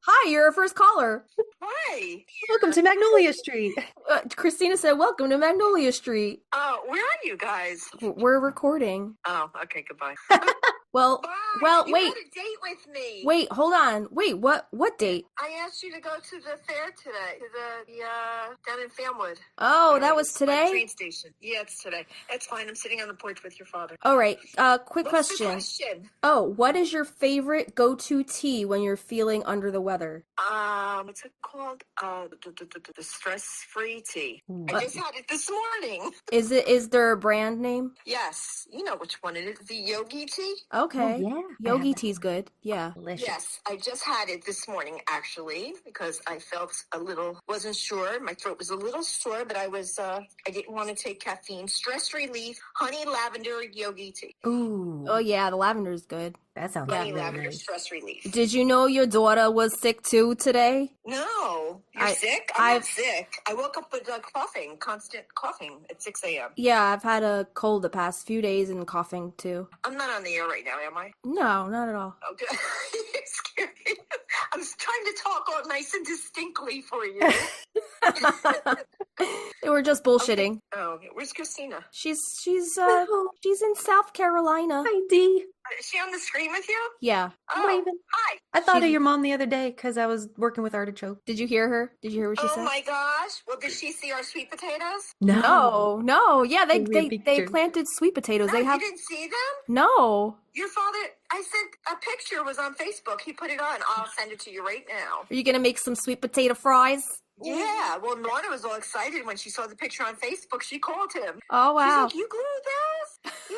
Hi, you're our first caller. Hi. Welcome to Magnolia Street. Christina said, "Welcome to Magnolia Street." Oh, where are you guys? We're recording. Oh, okay, goodbye. Well, Bye. well, You wait, had a date with me. wait, hold on. Wait, what date? I asked you to go to the fair today, to the down in Fanwood. Oh, that was By the today? train station. Yeah, it's today. It's fine. I'm sitting on the porch with your father. All right. Quick What's question. the question? Oh, what is your favorite go-to tea when you're feeling under the weather? What's it called? The stress-free tea. I What? just had it this morning. Is there a brand name? Yes, you know which one it is. The yogi tea. Okay. Oh, yeah. Yogi tea's good. Yeah. Delicious. Yes, I just had it this morning actually because I felt wasn't sure. My throat was a little sore, but I didn't want to take caffeine. Stress relief, honey lavender yogi tea. Ooh. Oh yeah, the lavender's good. That sounds Yeah. Honey really lavender nice. stress relief. Did you know your daughter was sick too today? No, you're sick? I'm not sick. I woke up with coughing, constant coughing at 6 a.m. Yeah, I've had a cold the past few days and coughing too. I'm not on the air right now, am I? No, not at all. Okay. You're scared. I'm trying to talk all nice and distinctly for you. They were just bullshitting. Okay. Oh, where's Christina? She's in South Carolina. Hi, Dee. Is she on the screen with you? Yeah. Oh, Waving. hi. I thought of your mom the other day because I was working with Artichoke. Did you hear her? Did you hear what she said? Oh my gosh. Well, did she see our sweet potatoes? No. Yeah, they planted sweet potatoes. No, They have. You didn't see them? No. Your father, I sent a picture, was on Facebook. He put it on. I'll send it to you right now. Are you gonna make some sweet potato fries? Yeah. Well, Norna was all excited when she saw the picture on Facebook. She called him. Oh wow. She's like, "You glued this?" Yeah.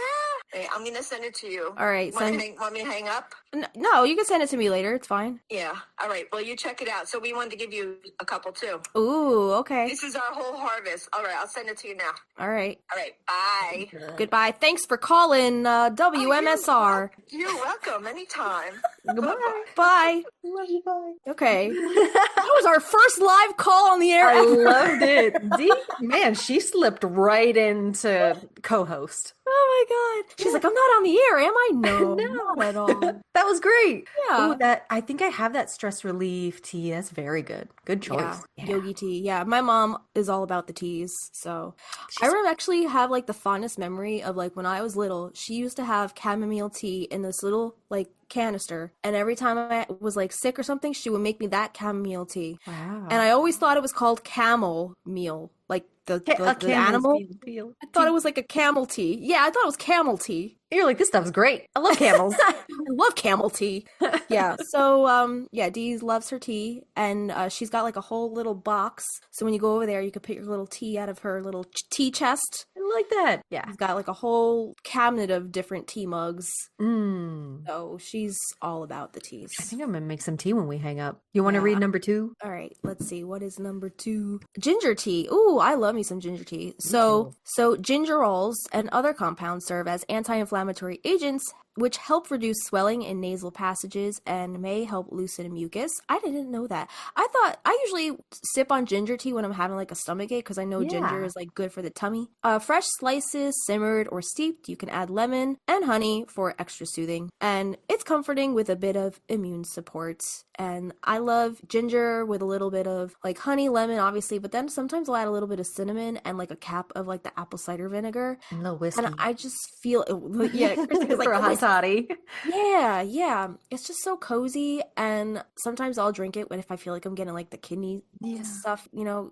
Hey, I'm gonna send it to you. All right. Want me to hang up? No, you can send it to me later. It's fine. Yeah. All right. Well, you check it out. So we wanted to give you a couple too. Ooh. Okay. This is our whole harvest. All right. I'll send it to you now. All right. All right. Bye. Goodbye. Thanks for calling WMSR. You're welcome. Anytime. Goodbye. Bye. Love you, bye. Okay. That was our first live call on the air. I loved it. Dee, man, she slipped right into co-host. Oh my god. She's like, I'm not on the air, am I? No, not at all. That was great. Yeah. Ooh, I think I have that stress relief tea. That's very good. Good choice. Yeah. Yogi tea. Yeah, my mom is all about the teas. So actually have like the fondest memory of like when I was little, she used to have chamomile tea in this little like canister, and every time I was like sick or something, she would make me that chamomile tea. Wow. And I always thought it was called camel meal, like the animal. I thought it was like a camel tea. Yeah, I thought it was camel tea. You're like, this stuff's great. I love camels. I love camel tea. Yeah. So, Dee loves her tea, and she's got like a whole little box. So when you go over there, you can pick your little tea out of her little tea chest. I like that. Yeah. She's got like a whole cabinet of different tea mugs. Mm. So she's all about the teas. I think I'm gonna make some tea when we hang up. You want to read number 2? All right. Let's see. What is number 2? Ginger tea. Ooh, I love me some ginger tea. So gingerols and other compounds serve as anti-inflammatory agents, which help reduce swelling in nasal passages and may help loosen mucus. I didn't know that. I usually sip on ginger tea when I'm having like a stomach ache because I know ginger is like good for the tummy. Fresh slices, simmered or steeped, you can add lemon and honey for extra soothing. And it's comforting with a bit of immune support. And I love ginger with a little bit of like honey, lemon, obviously, but then sometimes I'll add a little bit of cinnamon and like a cap of like the apple cider vinegar. And a little whiskey. And I just feel, Christina's like, for a hot toddy. Yeah. It's just so cozy. And sometimes I'll drink it when if I feel like I'm getting like the kidney stuff,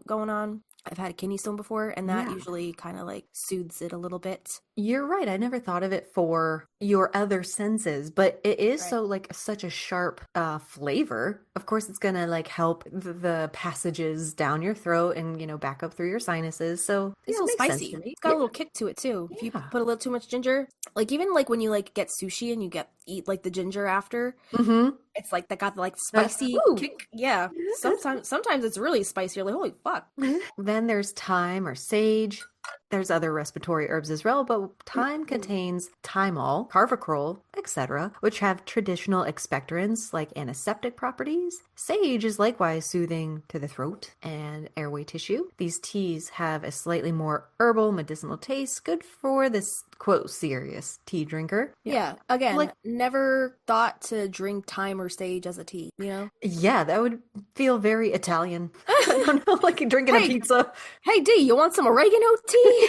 going on. I've had a kidney stone before, and that usually kind of like soothes it a little bit. You're right. I never thought of it for your other senses, but it is so like such a sharp flavor. Of course, it's gonna like help the passages down your throat and back up through your sinuses. So it's a little spicy. It's got a little kick to it too. If you put a little too much ginger, like even like when you like get sushi and you eat like the ginger after, it's like that got the like spicy kick. Yeah. Sometimes it's really spicy. You're like, holy fuck. Then there's thyme or sage. There's other respiratory herbs as well, but thyme contains thymol, carvacrol, etc., which have traditional expectorants like antiseptic properties. Sage is likewise soothing to the throat and airway tissue. These teas have a slightly more herbal, medicinal taste, good for this, quote, serious tea drinker. Yeah. Again, never thought to drink thyme or sage as a tea, Yeah, that would feel very Italian. I don't know, like drinking a pizza. Hey, Dee, you want some oregano tea?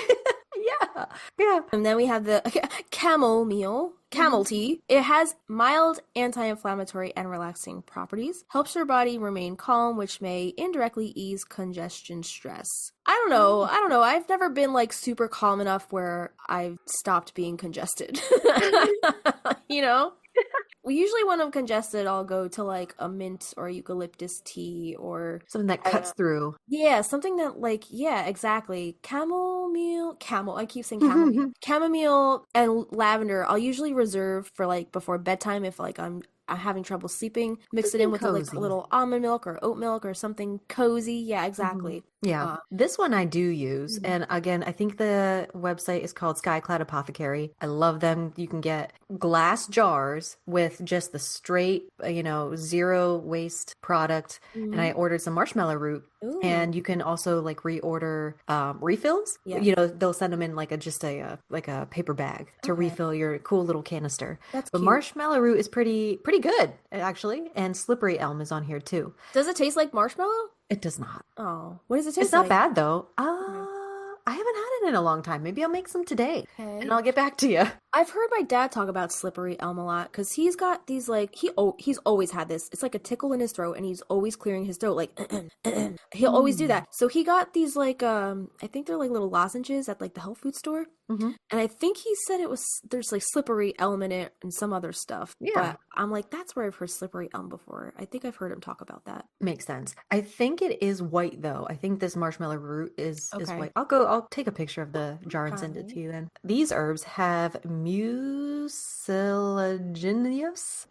Yeah. And then we have the camel tea. It has mild anti-inflammatory and relaxing properties. Helps your body remain calm, which may indirectly ease congestion stress. I don't know. I've never been like super calm enough where I've stopped being congested. We usually when I'm congested, I'll go to like a mint or eucalyptus tea or something that cuts through. Yeah, something that like, exactly. I keep saying chamomile. Chamomile and lavender, I'll usually reserve for like before bedtime if like I'm having trouble sleeping. Mix it in with like a little almond milk or oat milk or something cozy. Yeah, exactly. Yeah, this one I do use. And again, I think the website is called Sky Cloud Apothecary. I love them. You can get glass jars with just the straight, zero waste product. And I ordered some marshmallow root. Ooh. And you can also like reorder refills. Yeah. They'll send them in like a paper bag to refill your cool little canister. That's but cute. Marshmallow root is pretty good actually, and slippery elm is on here too. Does it taste like marshmallow? It does not. Oh, what does it It's taste not like? bad though. Okay. I haven't had it in a long time. Maybe I'll make some today and Okay. I'll get back to you. I've heard my dad talk about slippery elm a lot because he's got these like he's always had this. It's like a tickle in his throat, and he's always clearing his throat like he'll always do that. So he got these like I think they're like little lozenges at like the health food store, and I think he said it was there's like slippery elm in it and some other stuff. Yeah. But I'm like that's where I've heard slippery elm before. I think I've heard him talk about that. Makes sense. I think it is white though. I think this marshmallow root is Okay. white. I'll take a picture of the jar and send it to you then. These herbs have mucilaginous,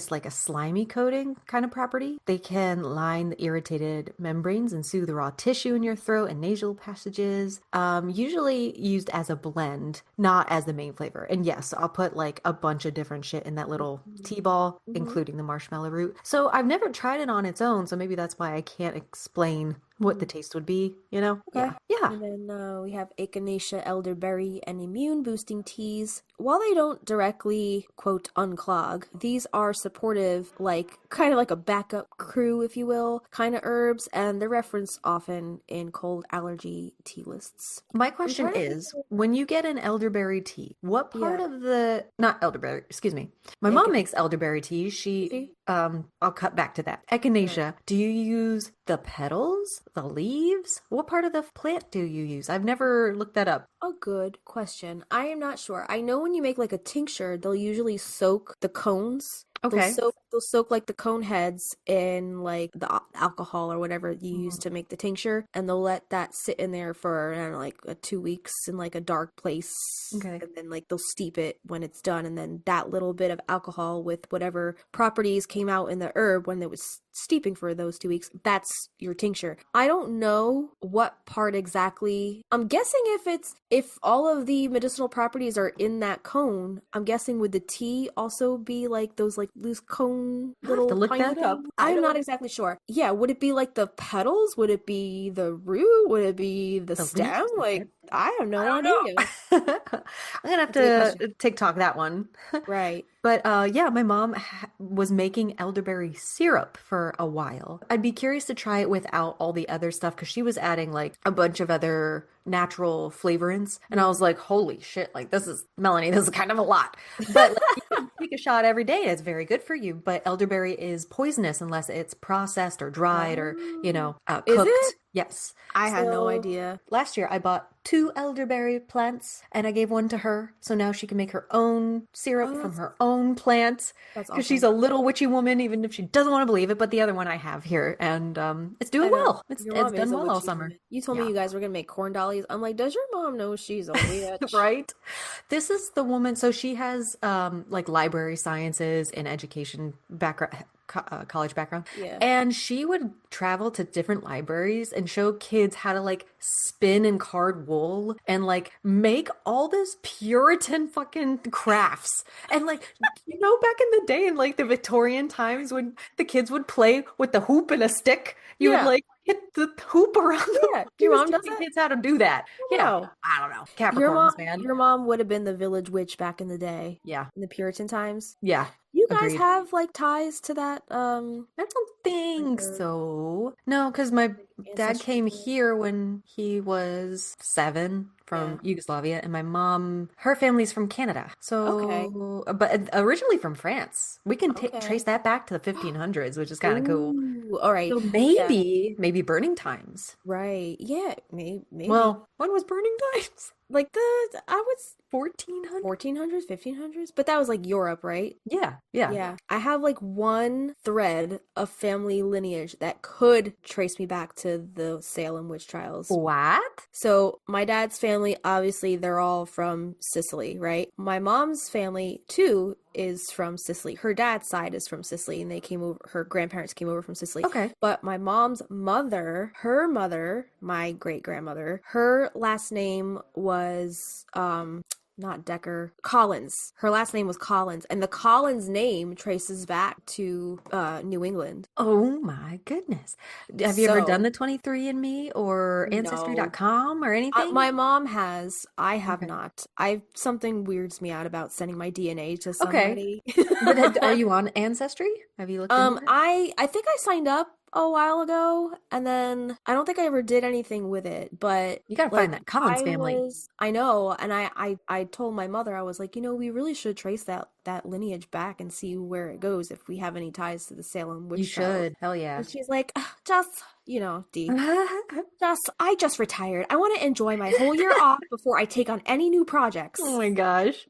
like a slimy coating kind of property. They can line the irritated membranes and soothe the raw tissue in your throat and nasal passages. Usually used as a blend, not as the main flavor. And yes, I'll put like a bunch of different shit in that little tea ball, including the marshmallow root. So I've never tried it on its own, so maybe that's why I can't explain what the taste would be, you know? Okay. Yeah. And then we have echinacea, elderberry, and immune boosting teas. While they don't directly, quote, unclog, these are supportive, like kind of like a backup crew, if you will, kind of herbs, and they're referenced often in cold allergy tea lists. My question is, when you get an elderberry tea, what part of not elderberry, excuse me. My mom makes elderberry tea. I'll cut back to that. Echinacea. Do you use the petals, the leaves? What part of the plant do you use? I've never looked that up. A good question. I am not sure. I know when you make like a tincture, they'll usually soak the cones. Okay. They'll soak like the cone heads in like the alcohol or whatever you use to make the tincture, and they'll let that sit in there for I don't know, like 2 weeks in like a dark place. Okay. And then like they'll steep it when it's done, and then that little bit of alcohol with whatever properties came out in the herb when it was steeping for those 2 weeks, that's your tincture. I don't know what part exactly. I'm guessing if all of the medicinal properties are in that cone, I'm guessing would the tea also be like those like loose cone little have to look tiny that up. things? I'm not exactly sure. Yeah, would it be like the petals? Would it be the root? Would it be the stem? Leaves? Like I have no idea. I'm gonna have to TikTok that one. Right. But yeah, my mom was making elderberry syrup for a while. I'd be curious to try it without all the other stuff because she was adding like a bunch of other natural flavorants. And I was like, holy shit, like this is kind of a lot. But like, you can take a shot every day. It's very good for you. But elderberry is poisonous unless it's processed or dried or, cooked. Is it? Yes. I had no idea. Last year I bought 2 elderberry plants and I gave one to her. So now she can make her own syrup from her own plants. That's Because she's a little witchy woman, even if she doesn't want to believe it. But the other one I have here and it's doing well. It's done well all summer. Woman. You told me you guys were going to make corn dollies. I'm like, does your mom know she's a witch? Right? This is the woman. So she has like library sciences and education background. College background. Yeah. And she would travel to different libraries and show kids how to like spin and card wool and like make all this Puritan fucking crafts. And like, back in the day in like the Victorian times when the kids would play with the hoop and a stick, you would like hit the hoop around the your mom does that? kids how to do that. Yeah. I don't know. Capricorns, man. Your mom would have been the village witch back in the day. Yeah. In the Puritan times. Yeah. You guys have like ties to that? I don't think so. No, because my dad came here when he was 7 from Yugoslavia, and my mom, her family's from Canada. So, but originally from France. We can trace that back to the 1500s, which is kind of cool. All right. So maybe burning times. Right. Yeah. Maybe. Well, when was burning times? Like I was 1400s, 1500s, but that was like Europe, right? Yeah. I have like one thread of family lineage that could trace me back to the Salem witch trials. What? So my dad's family, obviously, they're all from Sicily, right? My mom's family too is from Sicily. Her dad's side is from Sicily, and they came over. Her grandparents came over from Sicily. Okay. But my mom's mother, her mother, my great grandmother, her last name was not Decker, Collins. Her last name was Collins, and the Collins name traces back to New England. Oh my goodness. Have you ever done the 23andMe or No. Ancestry.com or anything? My mom has. I have not. Something weirds me out about sending my DNA to somebody. But are you on Ancestry? Have you looked into that? I think I signed up a while ago, and then I don't think I ever did anything with it, but you gotta find that Collins family. I know, and I told my mother, I was like, we really should trace that lineage back and see where it goes if we have any ties to the Salem witch trials. You should. Hell yeah. And she's like, Dee, I just retired. I want to enjoy my whole year off before I take on any new projects. Oh my gosh.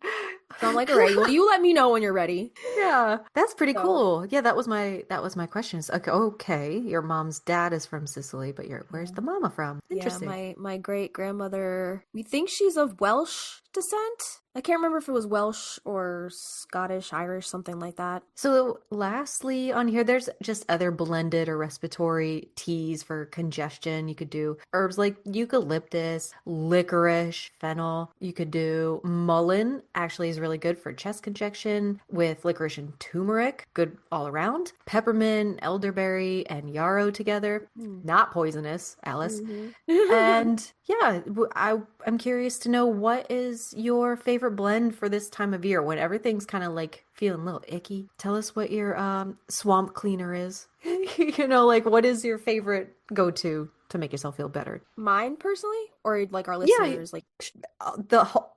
So I'm like, all right, well, you let me know when you're ready. Yeah, that's pretty cool. Yeah, that was my questions. Okay, your mom's dad is from Sicily, but where's the mama from? Interesting. Yeah, my great grandmother, we think she's of Welsh descent. I can't remember if it was Welsh or Scottish, Irish, something like that. So lastly on here, there's just other blended or respiratory teas for congestion. You could do herbs like eucalyptus, licorice, fennel. You could do mullein, actually is really good for chest congestion, with licorice and turmeric, good all around. Peppermint, elderberry, and yarrow together. Not poisonous, Alice. Mm-hmm. And yeah, I'm curious to know, what is your favorite blend for this time of year when everything's kind of like feeling a little icky? Tell us what your swamp cleaner is. What is your favorite go-to to make yourself feel better? Mine personally, or like our listeners?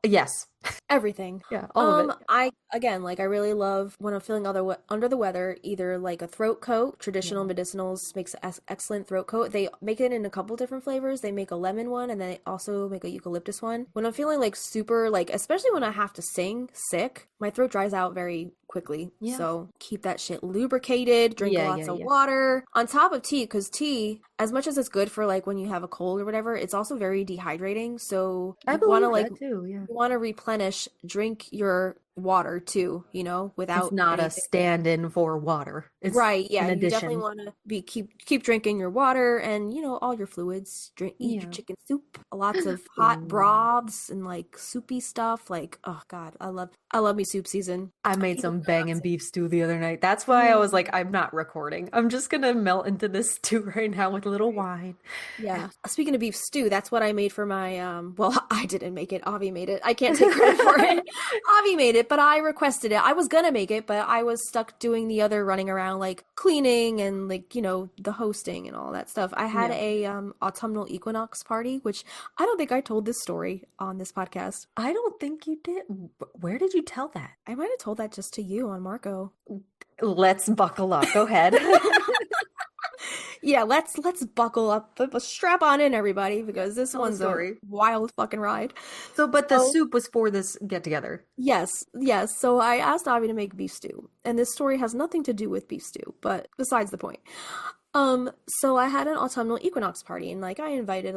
Yes. Everything. Yeah, all of it. I really love when I'm feeling under the weather, either like a throat coat. Traditional Medicinals makes an excellent throat coat. They make it in a couple different flavors. They make a lemon one, and they also make a eucalyptus one. When I'm feeling like super, especially when I have to sing sick, my throat dries out very quickly. Yeah. So keep that shit lubricated, drink lots of water. On top of tea, because tea, as much as it's good for like when you have a cold or whatever, it's also very dehydrating. So I believe that too, yeah. You want to replenish, drink your water too, without it's not a stand-in for water. It's right. Yeah, you definitely want to keep drinking your water and all your fluids. Eat your chicken soup, lots of hot broths and like soupy stuff. Like, oh god, I love me soup season. I made some bangin' beef stew the other night. That's why I was like, I'm not recording. I'm just gonna melt into this stew right now with a little wine. Yeah. Speaking of beef stew, that's what I made for my well, I didn't make it. Avi made it. I can't take credit for it. Avi made it, but I requested it. I was gonna make it, but I was stuck doing the other running around, like cleaning and like the hosting and all that stuff. I had a autumnal equinox party, which I don't think I told this story on this podcast. I don't think you did. Where did you tell that? I might have told that just to you on Marco. Let's buckle up. Go ahead. Yeah, let's buckle up, but strap on in, everybody, because this one's a wild fucking ride. So, but the soup was for this get together. Yes. So I asked Avi to make beef stew, and this story has nothing to do with beef stew, but besides the point. So I had an autumnal equinox party, and like I invited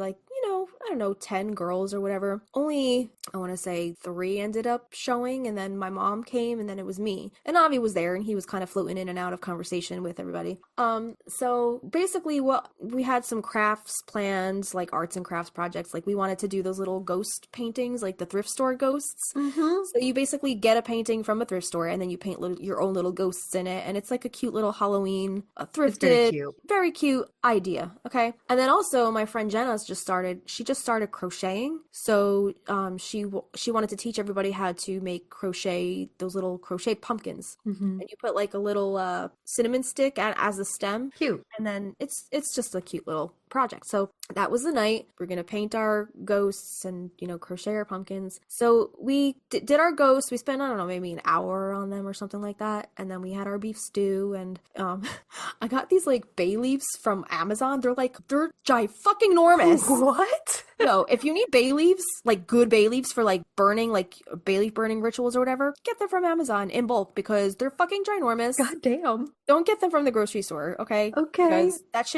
I don't know, 10 girls or whatever. Only, I want to say 3 ended up showing, and then my mom came, and then it was me. And Avi was there, and he was kind of floating in and out of conversation with everybody. So basically we had some crafts plans, like arts and crafts projects. Like we wanted to do those little ghost paintings, like the thrift store ghosts. Mm-hmm. So you basically get a painting from a thrift store, and then you paint your own little ghosts in it, and it's like a cute little Halloween, thrifted, very cute idea. Okay. And then also my friend Jenna's just started crocheting. So she wanted to teach everybody how to make those little crochet pumpkins. Mm-hmm. And you put like a little cinnamon stick as a stem. Cute. And then it's just a cute little project. So that was the night. We're gonna paint our ghosts and crochet our pumpkins. So we did our ghosts. We spent, I don't know, maybe an hour on them or something like that. And then we had our beef stew, and I got these like bay leaves from Amazon. They're fucking enormous. What? So if you need bay leaves, like good bay leaves for like burning, like bay leaf burning rituals or whatever, get them from Amazon in bulk because they're fucking ginormous. God damn. Don't get them from the grocery store, okay? Okay. Because that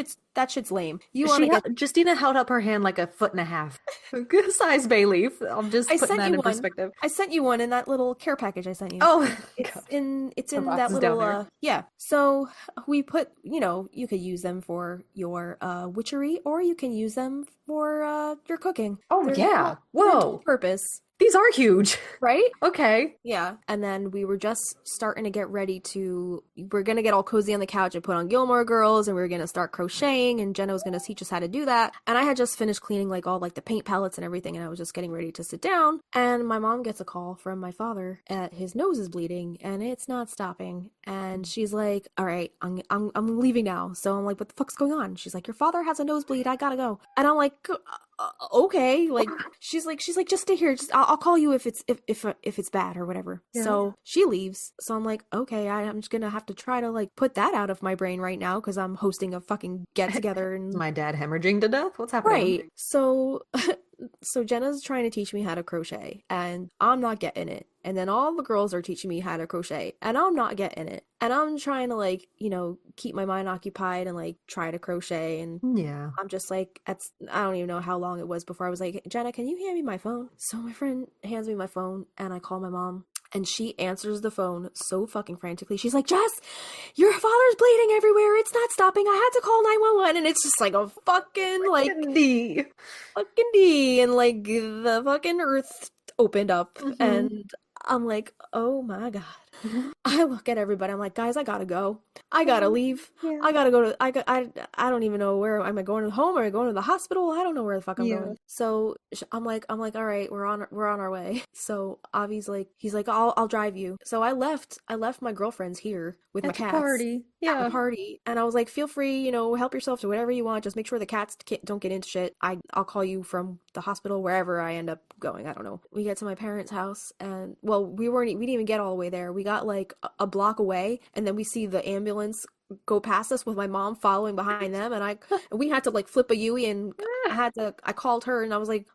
shit's lame. Justina held up her hand like a foot and a half. Good size bay leaf. I'm just putting that in perspective. I sent you one in that little care package I sent you. Oh, it's in that little yeah. So we put, you could use them for your witchery, or you can use them for your cooking. Oh, yeah. Whoa. Purpose. These are huge. Right? Okay. Yeah. And then we were just starting to get ready we're going to get all cozy on the couch and put on Gilmore Girls, and we were going to start crocheting, and Jenna was going to teach us how to do that. And I had just finished cleaning like all like the paint palettes and everything, and I was just getting ready to sit down. And my mom gets a call from my father at his nose is bleeding and it's not stopping. And she's like, all right, I'm leaving now. So I'm like, what the fuck's going on? She's like, your father has a nosebleed. I gotta go. And I'm like, okay. Like, she's like, just stay here. Just I'll call you if it's bad or whatever. Yeah. So she leaves. So I'm like, okay, I'm just gonna have to try to like put that out of my brain right now because I'm hosting a fucking get together. And is my dad hemorrhaging to death? What's happening? Right. So Jenna's trying to teach me how to crochet and I'm not getting it. And then all the girls are teaching me how to crochet and I'm not getting it. And I'm trying to like, keep my mind occupied and like try to crochet. And yeah, I'm just like, I don't even know how long it was before I was like, Jenna, can you hand me my phone? So my friend hands me my phone and I call my mom. And she answers the phone so fucking frantically. She's like, Jess, your father's bleeding everywhere. It's not stopping. I had to call 911. And it's just like a fucking like D. Fucking D. And like the fucking earth opened up. Mm-hmm. And I'm like, oh my God. Mm-hmm. I look at everybody. I'm like, guys, I gotta go. I gotta leave. Yeah. I gotta go to, I don't even know where, am I going to home? Or am I going to the hospital? I don't know where the fuck I'm going. So I'm like, all right, we're on our way. So Avi's like, he's like, I'll drive you. So I left my girlfriends here with my cats. Party. Yeah. At the party. And I was like, feel free, help yourself to whatever you want. Just make sure the cats don't get into shit. I'll call you from the hospital, wherever I end up going. I don't know. We get to my parents' house and we didn't even get all the way there. We got like a block away and then we see the ambulance go past us with my mom following behind them, and we had to like flip a U-ey, and I called her and I was like,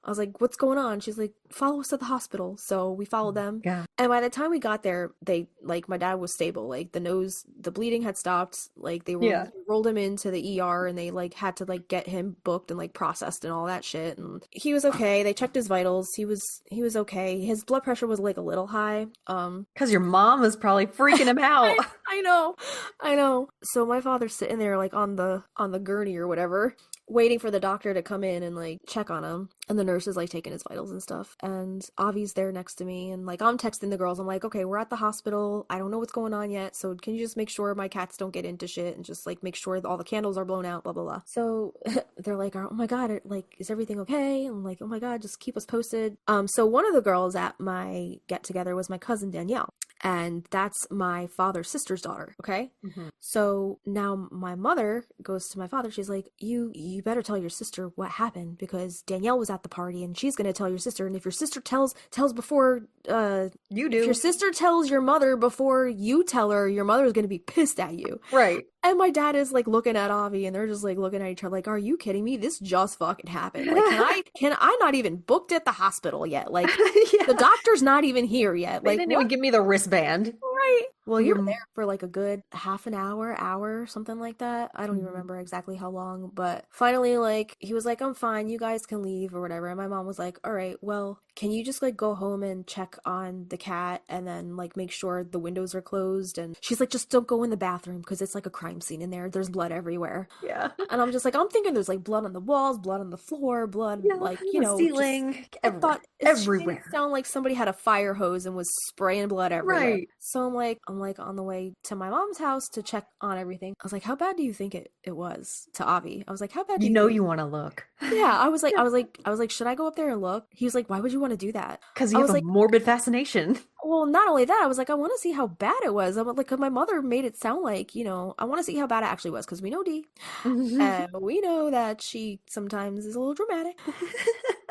what's going on? She's like, follow us to the hospital. So we followed them. Yeah. And by the time we got there, they like my dad was stable. Like the bleeding had stopped. Like they rolled him into the ER and they like had to like get him booked and like processed and all that shit. And he was okay. They checked his vitals. He was okay. His blood pressure was like a little high. Because your mom was probably freaking him out. I know. So my father's sitting there like on the gurney or whatever, waiting for the doctor to come in and like check on him. And the nurse is like taking his vitals and stuff. And Avi's there next to me. And like I'm texting the girls. I'm like, okay, we're at the hospital. I don't know what's going on yet. So can you just make sure my cats don't get into shit and just like make sure all the candles are blown out, blah, blah, blah. So they're like, oh my God, like, is everything okay? I'm like, oh my God, just keep us posted. So one of the girls at my get together was my cousin Danielle. And that's my father's sister's daughter. Okay. Mm-hmm. So now my mother goes to my father. She's like, you better tell your sister what happened because Danielle was at the party and she's going to tell your sister. And if your sister tells before, you do, if your sister tells your mother before you tell her, your mother is going to be pissed at you. Right. And my dad is like looking at Avi and they're just like looking at each other like, are you kidding me? This just fucking happened. Like, can I not even booked at the hospital yet? Like the doctor's not even here yet. They didn't even give me the wristband. Right. Well, we were there for like a good half an hour, something like that. I don't even remember exactly how long, but finally, like, he was like, I'm fine, you guys can leave or whatever. And my mom was like, all right, well, can you just like go home and check on the cat and then like make sure the windows are closed? And she's like, just don't go in the bathroom because it's like a crime scene in there. There's blood everywhere. Yeah. And I'm just like, I'm thinking there's like blood on the walls, blood on the floor, blood, like, ceiling, everywhere. It sounded like somebody had a fire hose and was spraying blood everywhere. Right. So I'm like on the way to my mom's house to check on everything. I was like, how bad do you think it was to Avi? I was like, how bad do you think? You want to look. Yeah. I was like, should I go up there and look? He was like, why would you want to do that? Because you have a morbid fascination. Well, not only that, I was like, I want to see how bad it was. I'm like, 'cause my mother made it sound like, I want to see how bad it actually was because we know Dee. And we know that she sometimes is a little dramatic.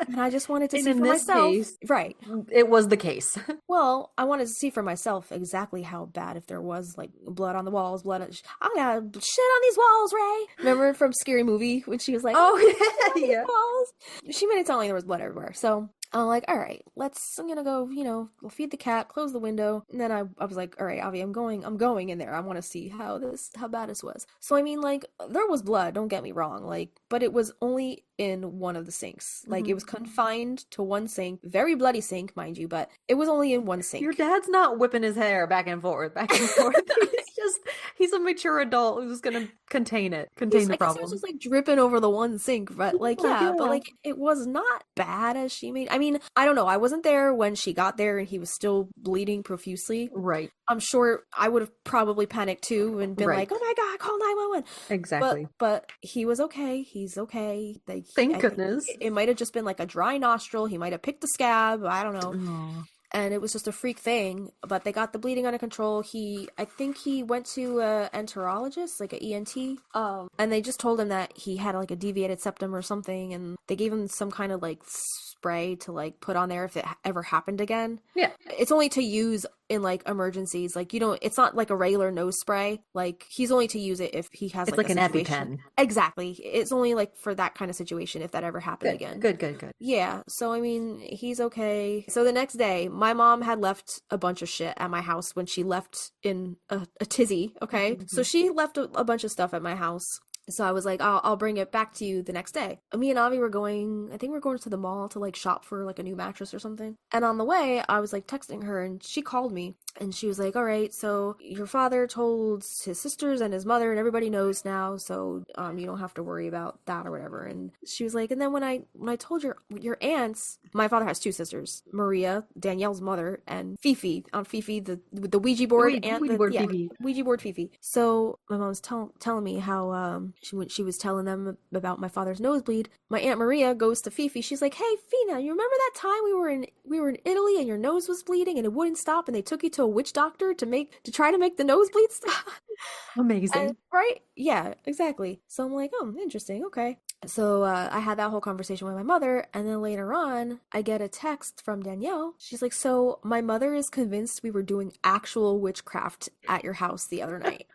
And I just wanted to see for myself. Case, right. It was the case. Well, I wanted to see for myself exactly how bad, if there was like blood on the walls, I got shit on these walls, Ray. Remember from Scary Movie when she was like, oh yeah. Walls? She made it sound like there was blood everywhere. So I'm like, all right, I'm gonna go, we'll feed the cat, close the window. And then I was like, all right, Avi, I'm going in there. I want to see how bad this was. So, I mean, like, there was blood, don't get me wrong, like, but it was only in one of the sinks. Like, it was confined to one sink, very bloody sink, mind you, but it was only in one sink. Your dad's not whipping his hair back and forth. he's a mature adult who's gonna contain the I guess it problem. was just like dripping over the one sink, but like, yeah, but like it was not bad as she made. I mean, I don't know. I wasn't there when she got there and he was still bleeding profusely. Right. I'm sure I would have probably panicked too and been like, oh my God, call 911. Exactly. But he was okay. He's okay. Like, Thank goodness. It might have just been like a dry nostril. He might have picked a scab. I don't know. Aww. And it was just a freak thing, but they got the bleeding under control. I think he went to a enterologist, like an ENT, and they just told him that he had like a deviated septum or something, and they gave him some kind of like spray to like put on there if it ever happened again. Yeah. It's only to use in like emergencies. Like, it's not like a regular nose spray. Like, he's only to use it if he has like an EpiPen. Exactly. It's only like for that kind of situation if that ever happened again. Good. Yeah. So, I mean, he's okay. So the next day, my mom had left a bunch of shit at my house when she left in a tizzy. Okay. Mm-hmm. So she left a bunch of stuff at my house. So I was like, I'll bring it back to you the next day. Me and Avi were going to the mall to like shop for like a new mattress or something. And on the way, I was like texting her and she called me and she was like, all right, so your father told his sisters and his mother and everybody knows now. So, you don't have to worry about that or whatever. And she was like, and then when I told your aunts, my father has two sisters, Maria, Danielle's mother, and Fifi, Fifi, the Ouija board Ouija board Fifi. So my mom was telling me how, she was telling them about my father's nosebleed. My Aunt Maria goes to Fifi. She's like, "Hey, Fina, you remember that time we were in Italy and your nose was bleeding and it wouldn't stop and they took you to a witch doctor to try to make the nosebleed stop?" Amazing. Right? Yeah, exactly. So I'm like, oh, interesting. Okay. So I had that whole conversation with my mother, and then later on, I get a text from Danielle. She's like, so my mother is convinced we were doing actual witchcraft at your house the other night.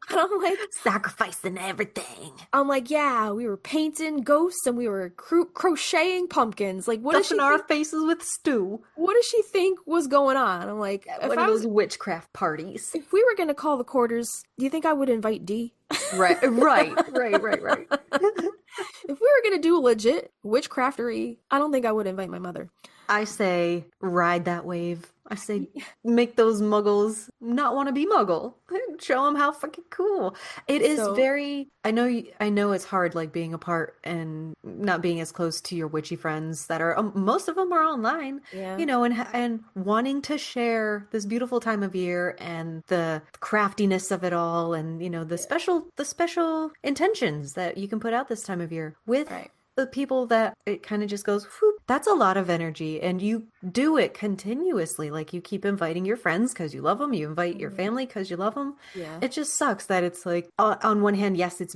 And I'm like, sacrificing everything. I'm like, yeah, we were painting ghosts and we were crocheting pumpkins. Like, what does she our faces with stew? What does she think was going on? I'm like, one of those witchcraft parties. If we were gonna call the quarters, do you think I would invite D? Right. If we were gonna do legit witchcraftery, I don't think I would invite my mother. I say ride that wave. I say make those muggles not want to be muggle. Show them how fucking cool. It is very... I know it's hard, like, being apart and not being as close to your witchy friends that are... most of them are online. Yeah. You know, and wanting to share this beautiful time of year and the craftiness of it all and, you know, the special intentions that you can put out this time of year with... Right. The people that it kind of just goes, whoop, that's a lot of energy. And you do it continuously. Like, you keep inviting your friends because you love them. You invite your family because you love them. Yeah. It just sucks that it's like, on one hand, yes, it's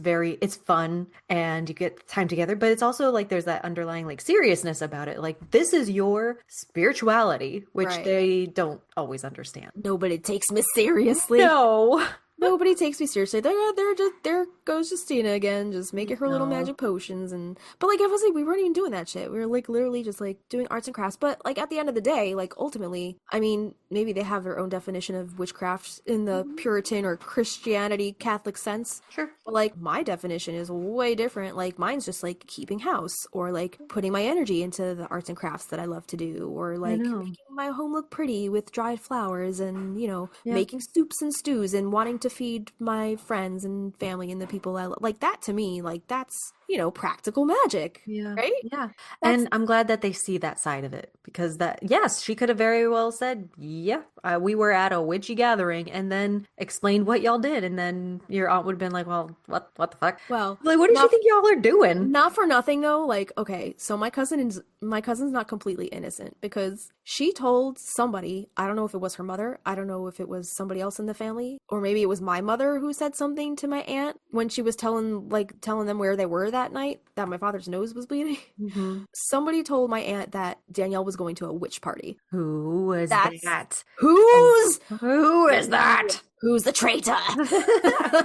fun and you get time together. But it's also like there's that underlying like seriousness about it. Like, this is your spirituality, which they don't always understand. Nobody takes me seriously. No. Nobody takes me seriously. There goes Justina again, just making her little magic potions but like, obviously we weren't even doing that shit. We were like literally just like doing arts and crafts. But like at the end of the day, like ultimately, I mean, maybe they have their own definition of witchcraft in the Puritan or Christianity Catholic sense. Sure. But like my definition is way different. Like mine's just like keeping house or like putting my energy into the arts and crafts that I love to do or like making my home look pretty with dried flowers and, you know, making soups and stews and wanting to feed my friends and family and the people I love. Like that to me, like that's, you know, practical magic. Yeah. Right? Yeah. And I'm glad that they see that side of it because yes, she could have very well said, yeah, we were at a witchy gathering and then explained what y'all did. And then your aunt would have been like, well, what the fuck? Well, like, what did you think y'all are doing? Not for nothing though. Like, okay, so my cousin's not completely innocent because she told somebody, I don't know if it was her mother, I don't know if it was somebody else in the family, or maybe it was my mother who said something to my aunt when she was telling them where they were that night, that my father's nose was bleeding. Mm-hmm. Somebody told my aunt that Danielle was going to a witch party. Who is that? Who is that? Who's the traitor?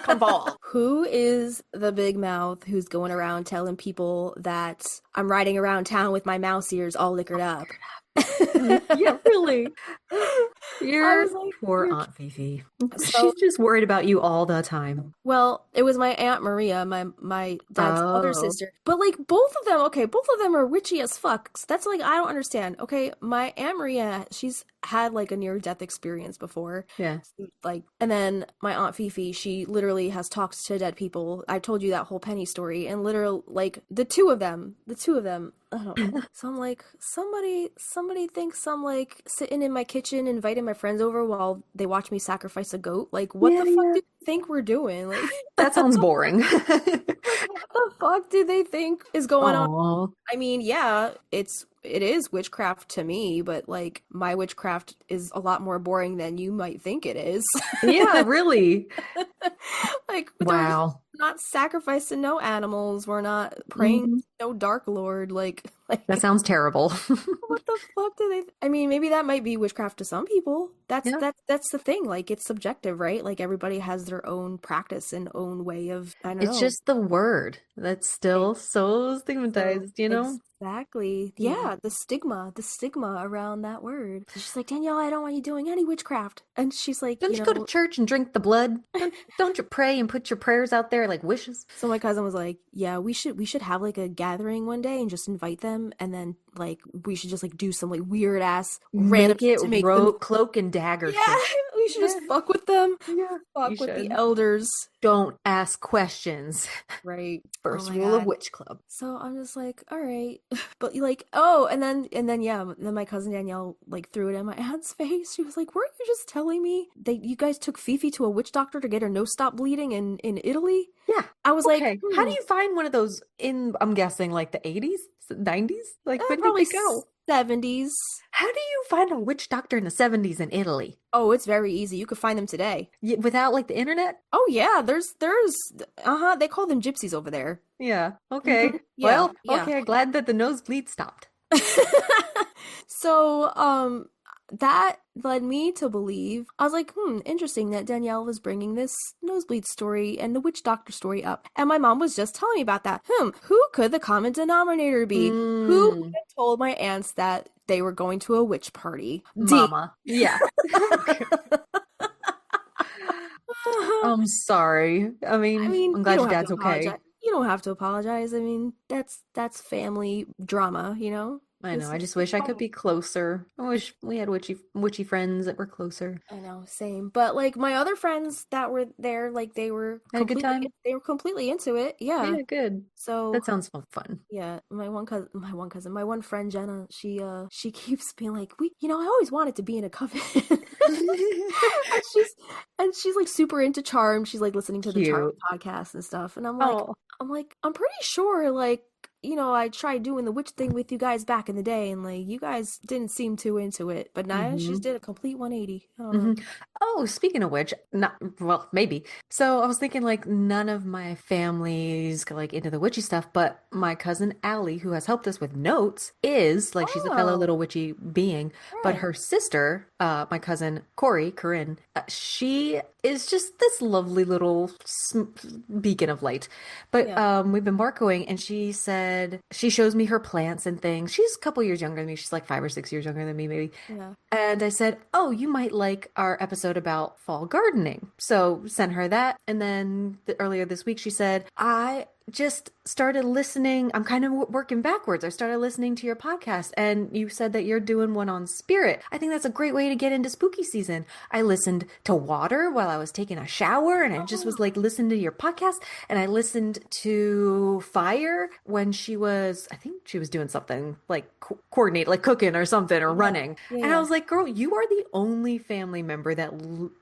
Cabal. Who is the big mouth who's going around telling people that I'm riding around town with my mouse ears all liquored up? Yeah, really. Your poor Aunt Fifi. She's just worried about you all the time. Well, it was my Aunt Maria, my dad's other sister. But like both of them are witchy as fuck. So that's like, I don't understand. Okay, my Aunt Maria, she's had like a near death experience before. Yeah. Like, and then my aunt Fifi, she literally has talked to dead people. I told you that whole Penny story, and literal like the two of them, I don't know. So I'm like, somebody thinks I'm like sitting in my kitchen inviting my friends over while they watch me sacrifice a goat. Like, what the fuck do they think we're doing? Like, that sounds boring. like, what the fuck do they think is going on? Aww. I mean, yeah, it is witchcraft to me, but like my witchcraft is a lot more boring than you might think it is. Yeah, really. Like, wow. we're not sacrificing no animals. We're not praying to no Dark Lord. Like that sounds terrible. what the fuck do they? I mean, maybe that might be witchcraft to some people. That's the thing. Like, it's subjective, right? Like, everybody has their own practice and own way of. I don't know. It's just the word that's still so stigmatized, you know? Exactly. Yeah, the stigma around that word. She's like, Danielle, I don't want you doing any witchcraft. And she's like, don't you go to church and drink the blood? Don't you pray and put your prayers out there like wishes? So my cousin was like, yeah, we should have like a gathering one day and just invite them, and then like we should just like do some like weird ass random make it to make them cloak and dagger shit. We should just fuck with them. Yeah, fuck with the elders. Don't ask questions. Right. First rule of Witch Club. So I'm just like, all right. But like, oh, and then yeah, then my cousin Danielle like threw it in my aunt's face. She was like, weren't you just telling me that you guys took Fifi to a witch doctor to get her nose stop bleeding in Italy? Yeah. I was like, how do you find one of those in, I'm guessing, like the 80s, 90s? Like, when did they go? 70s. How do you find a witch doctor in the 70s in Italy? Oh, it's very easy. You could find them today. Without like the internet? Oh yeah, there's they call them gypsies over there. Yeah. Okay. Yeah, well, okay, glad that the nosebleed stopped. So, that led me to believe, I was like, interesting that Danielle was bringing this nosebleed story and the witch doctor story up. And my mom was just telling me about that. Who could the common denominator be? Who had told my aunts that they were going to a witch party? Mama. Yeah. I'm sorry. I mean, I'm glad your dad's okay. You don't have to apologize. I mean, that's family drama, you know? I know. I just wish I could be closer. I wish we had witchy friends that were closer. I know, same. But like my other friends that were there, like they were had a good time. They were completely into it. Yeah. Yeah, good. So that sounds fun. Yeah, my one friend Jenna, she keeps being like, I always wanted to be in a coven. and she's like super into charm. She's like listening to the charm podcast and stuff. And I'm like, I'm pretty sure like, I tried doing the witch thing with you guys back in the day, and like you guys didn't seem too into it. But now she's did a complete 180. I don't know. Oh, speaking of which, maybe. So I was thinking like none of my family's like into the witchy stuff, but my cousin Allie, who has helped us with notes, is like she's a fellow little witchy being. Right. But her sister, my cousin Corinne, she is just this lovely little beacon of light. But we've been barcoing, and she said she shows me her plants and things. She's a couple years younger than me. She's like 5 or 6 years younger than me, maybe. Yeah. And I said, oh, you might like our episode about fall gardening. So sent her that. And then earlier this week, she said, I just started listening. I'm kind of working backwards. I started listening to your podcast, and you said that you're doing one on spirit. I think that's a great way to get into spooky season. I listened to water while I was taking a shower, and I just was like listening to your podcast, and I listened to fire when I think she was doing something like coordinate, like cooking or something, or running. Yeah. And I was like, girl, you are the only family member that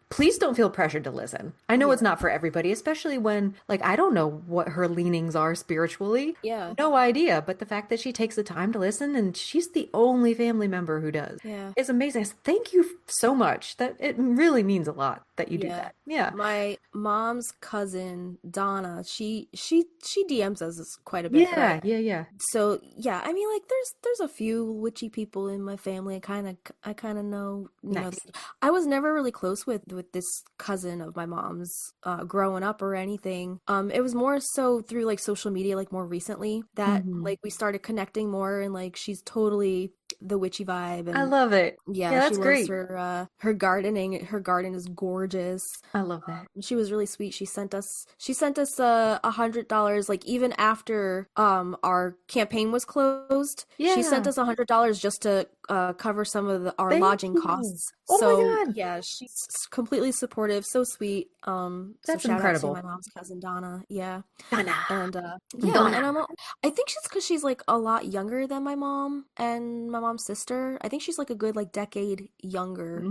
please don't feel pressured to listen. I know it's not for everybody, especially when, like, I don't know what her leanings are spiritually. Yeah. No idea. But the fact that she takes the time to listen, and she's the only family member who does, is amazing. Thank you so much. That it really means a lot that you do that. Yeah. My mom's cousin, Donna, she DMs us quite a bit. Yeah. So, yeah, I mean, like, there's a few witchy people in my family. I kind of know, nice. I was never really close with this cousin of my mom's growing up or anything. It was more so through like social media, like more recently that like we started connecting more, and like she's totally the witchy vibe, I and love it. yeah, Yeah, she that's loves great. her gardening. Her garden is gorgeous. I love that. She was really sweet. She sent us $100, like even after our campaign was closed. She sent Yeah. us $100 just to cover some of our Thank lodging you. costs. Oh So my God. yeah, she's completely supportive, so sweet. So That's shout out to my incredible. mom's cousin Donna. Yeah. Donna. And yeah, Donna. and I think she's because she's like a lot younger than my mom and my mom's sister. I think she's like a good like decade younger.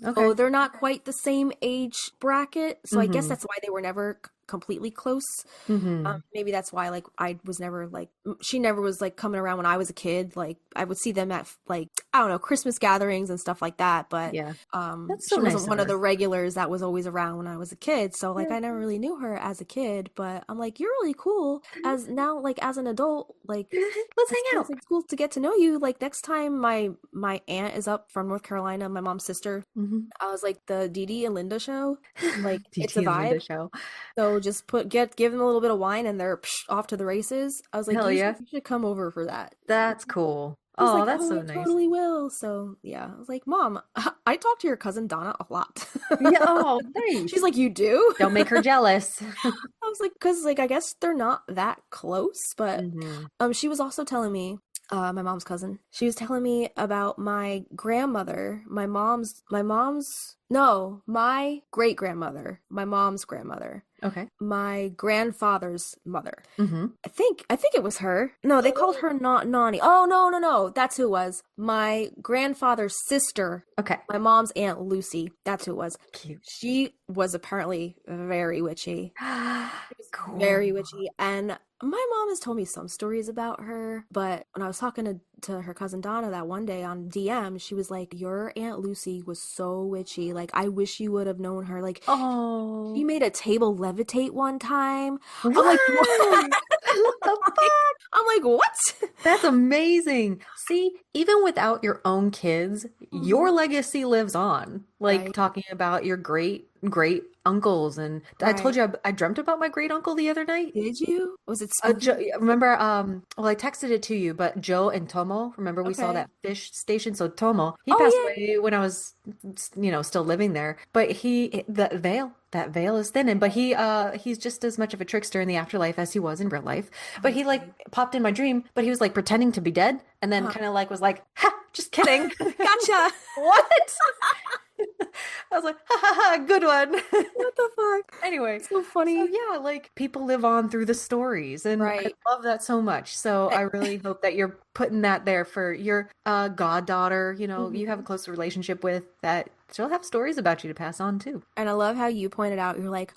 Okay. So they're not quite the same age bracket. So I guess Mm-hmm. that's why they were never completely close. Mm-hmm. Maybe that's why like I was never like she never was like coming around when I was a kid. Like I would see them at like I don't know, Christmas gatherings and stuff like that, but Yeah. That's so she nice wasn't of one of her. the regulars that was always around when I was a kid. So like Yeah. I never really knew her as a kid, but I'm like you're really cool as now like as an adult. Like Let's hang out. it's cool to get to know you. Like next time my aunt is up from North Carolina, my mom's sister. Mm-hmm. I was like the Dee Dee and Linda show. Like it's a DT and vibe. Linda show. So just give them a little bit of wine and they're off to the races. I was like, Hell yeah. you should come over for that. That's cool. She's Oh, like, that's oh, so I nice. totally will. So yeah, I was like, Mom, I talk to your cousin Donna a lot. Yeah. Oh, She's nice. like, you do? Don't make her jealous. I was like, because like I guess they're not that close, but Mm-hmm. she was also telling me, my mom's cousin. She was telling me about my grandmother, no, my great grandmother, my mom's grandmother, Okay. my grandfather's mother. Mm-hmm. I think it was her. No, they called her not Nani. Oh no, that's who it was. My grandfather's sister, Okay. my mom's aunt Lucy. That's who it was. Cute. She was apparently very witchy. Very Cool. witchy, and my mom has told me some stories about her, but when I was talking to her cousin Donna that one day on DM, she was like, your Aunt Lucy was so witchy, like I wish you would have known her. Like she Oh. made a table levitate one time. I'm like, What? what? What the fuck? I'm like, what? That's amazing. See, even without your own kids, Mhm. your legacy lives on. Like Right, talking about your great uncles, and I told right. you I dreamt about my great uncle the other night. Did you? Was it spooky? Remember, well, I texted it to you, but Joe and Tomo, remember we saw Okay. that fish station? So Tomo, he passed Oh away when I was, still living there. But that veil is thin, and but he's just as much of a trickster in the afterlife as he was in real life. yeah. But That's he like funny. popped in my dream, but he was like pretending to be dead, and then Uh-huh. kind of like was like, "Ha, just kidding." Gotcha. What? I was like, "Ha ha ha, good one." What the fuck? Anyway, So so funny. yeah, like people live on through the stories, and I Right. love that so much. So I really hope that you're putting that there for your goddaughter, you have a Mhm. close relationship with, that she'll have stories about you to pass on too. And I love how you pointed out, you're like,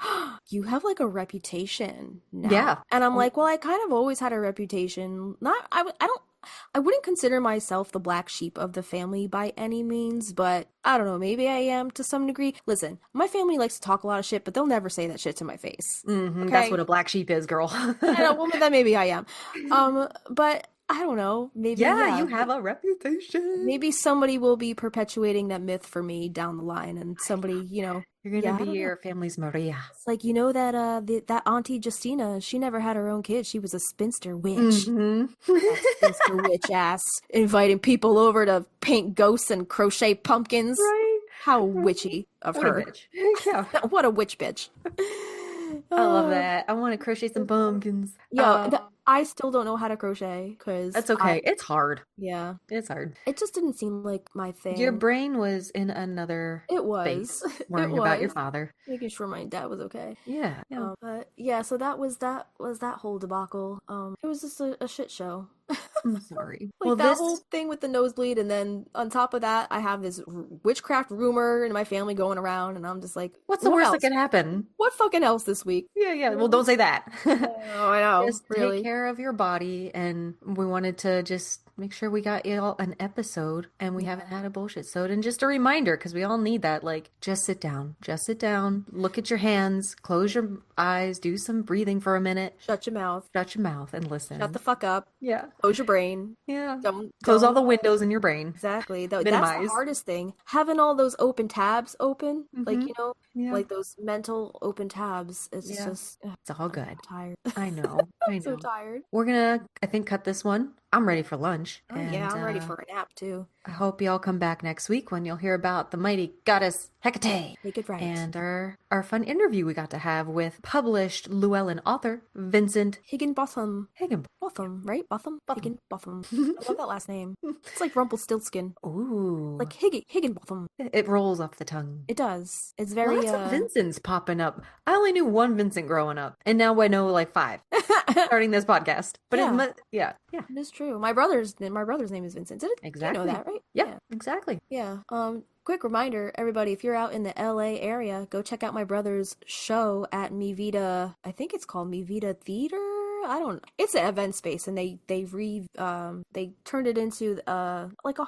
you have like a reputation now. Yeah. And I'm Oh, like, well, I kind of always had a reputation. Not, I wouldn't consider myself the black sheep of the family by any means, but I don't know, maybe I am to some degree. Listen, my family likes to talk a lot of shit, but they'll never say that shit to my face. that's what Okay? a black sheep is, girl. I know, well, then maybe I am. But I don't know, maybe, Yeah, yeah, you have a reputation. maybe somebody will be perpetuating that myth for me down the line, and somebody, You're gonna yeah, I be don't know. your family's Maria. It's like that that auntie Justina, she never had her own kids. She was a spinster witch. Hmm. That spinster witch ass inviting people over to paint ghosts and crochet pumpkins. Right. How witchy of What a her. bitch. Yeah. What a witch bitch. I love Oh, that. I want to crochet some pumpkins. yo, I still don't know how to crochet because That's okay. It's hard. yeah, It's hard. it just didn't seem like my Your thing. brain was in another It was. space, It worrying about your was. father. Making sure my dad was okay. Yeah. Yeah. But yeah, so that whole debacle. It was just a shit show. I'm sorry. Well, Like that whole this, thing with the nosebleed, and then on top of that, I have this witchcraft rumor in my family going around, and I'm just like, what's the what worst that else? could happen? What fucking else this week? Yeah, yeah. Well, don't say that. Oh, I know, Just take really. care of your body. And we wanted to just make sure we got you all an episode and we haven't had a bullshit sode. And just a reminder, because we all need that. Like, just sit down. Just sit down. Look at your hands. Close your eyes. Do some breathing for a minute. Shut your mouth. Shut your mouth and Shut the listen. fuck up. Yeah. Close your brain. Yeah. Close all Don't the windows in your brain. exactly. That's the Minimize. hardest thing. Having all those open tabs open, like Mm-hmm. Yeah. like those mental open tabs. It's Yeah. just It's all I'm good. tired. I know. I I'm so know. tired. We're gonna, I think, cut this one I'm ready for lunch. Oh, yeah, I'm ready for a nap, too. I hope y'all come back next week when you'll hear about the mighty goddess Hecate. Make it right. And our fun interview we got to have with published Llewellyn author Vincent Higginbotham. Higginbotham, right? Botham? Higginbotham. I love that last name. It's like Rumpelstiltskin. Ooh. Like Higginbotham. It rolls off the tongue. It does. It's very... Lots of Vincents popping up. I only knew one Vincent growing up, and now I know like 5 starting this podcast. But yeah. It is true. My brother's name is Vincent. Exactly. You know that, right? Yeah, exactly. Yeah. Quick reminder, everybody, if you're out in the LA area, go check out my brother's show at Mi Vida. I think it's called Mi Vida Theater. I don't know. It's an event space, and they turned it into like I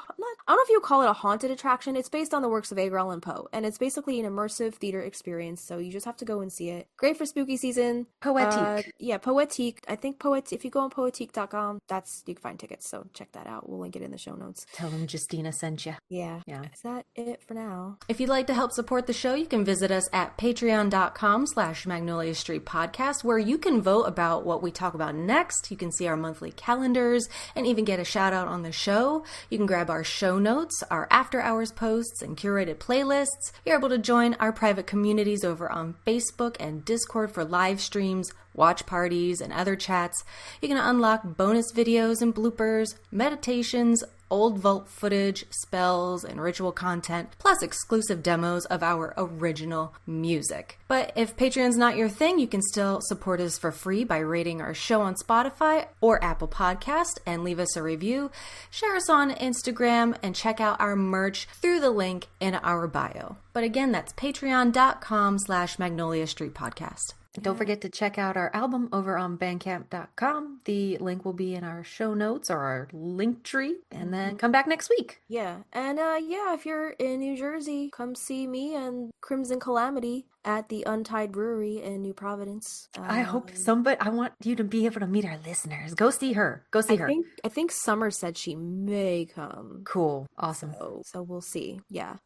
don't know if you call it a haunted attraction. It's based on the works of Edgar Allan Poe, and it's basically an immersive theater experience. So you just have to go and see it. Great for spooky season. Poetique. Poetique. I think if you go on poetique.com, you can find tickets. So check that out. We'll link it in the show notes. Tell them Justina sent you. Yeah. Is that it for now? If you'd like to help support the show, you can visit us at patreon.com/Magnolia Street Podcast, where you can vote about what we talk about next. You can see our monthly calendars and even get a shout out on the show. You can grab our show notes, our after hours posts, and curated playlists. You're able to join our private communities over on Facebook and Discord for live streams, watch parties, and other chats. You can unlock bonus videos and bloopers, meditations, old vault footage, spells, and ritual content, plus exclusive demos of our original music. But if Patreon's not your thing, you can still support us for free by rating our show on Spotify or Apple Podcast and leave us a review. Share us on Instagram and check out our merch through the link in our bio. But again, that's patreon.com/Magnolia Street Podcast. Don't forget to check out our album over on bandcamp.com. The link will be in our show notes or our link tree. And then come back next week. Yeah. And if you're in New Jersey, come see me and Crimson Calamity at the Untied Brewery in New Providence. I want you to be able to meet our listeners. Go see her. Go see her. I think Summer said she may come. Cool. Awesome. So we'll see. Yeah.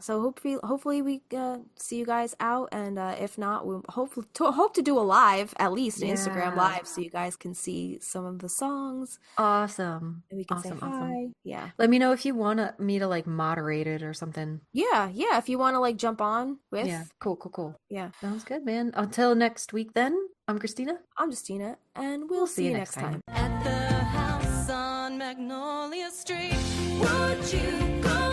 So hopefully we see you guys out, and if not, we'll hope to do a live, at least an Instagram live, so you guys can see some of the songs. Awesome. And we can say hi. Awesome. Yeah. Let me know if you want me to like moderate it or something. Yeah. If you want to like jump on with. Yeah. Cool. Yeah. Sounds good, man. Until next week then, I'm Christina. I'm Justina, and we'll see you next time. At the house on Magnolia Street, would you go?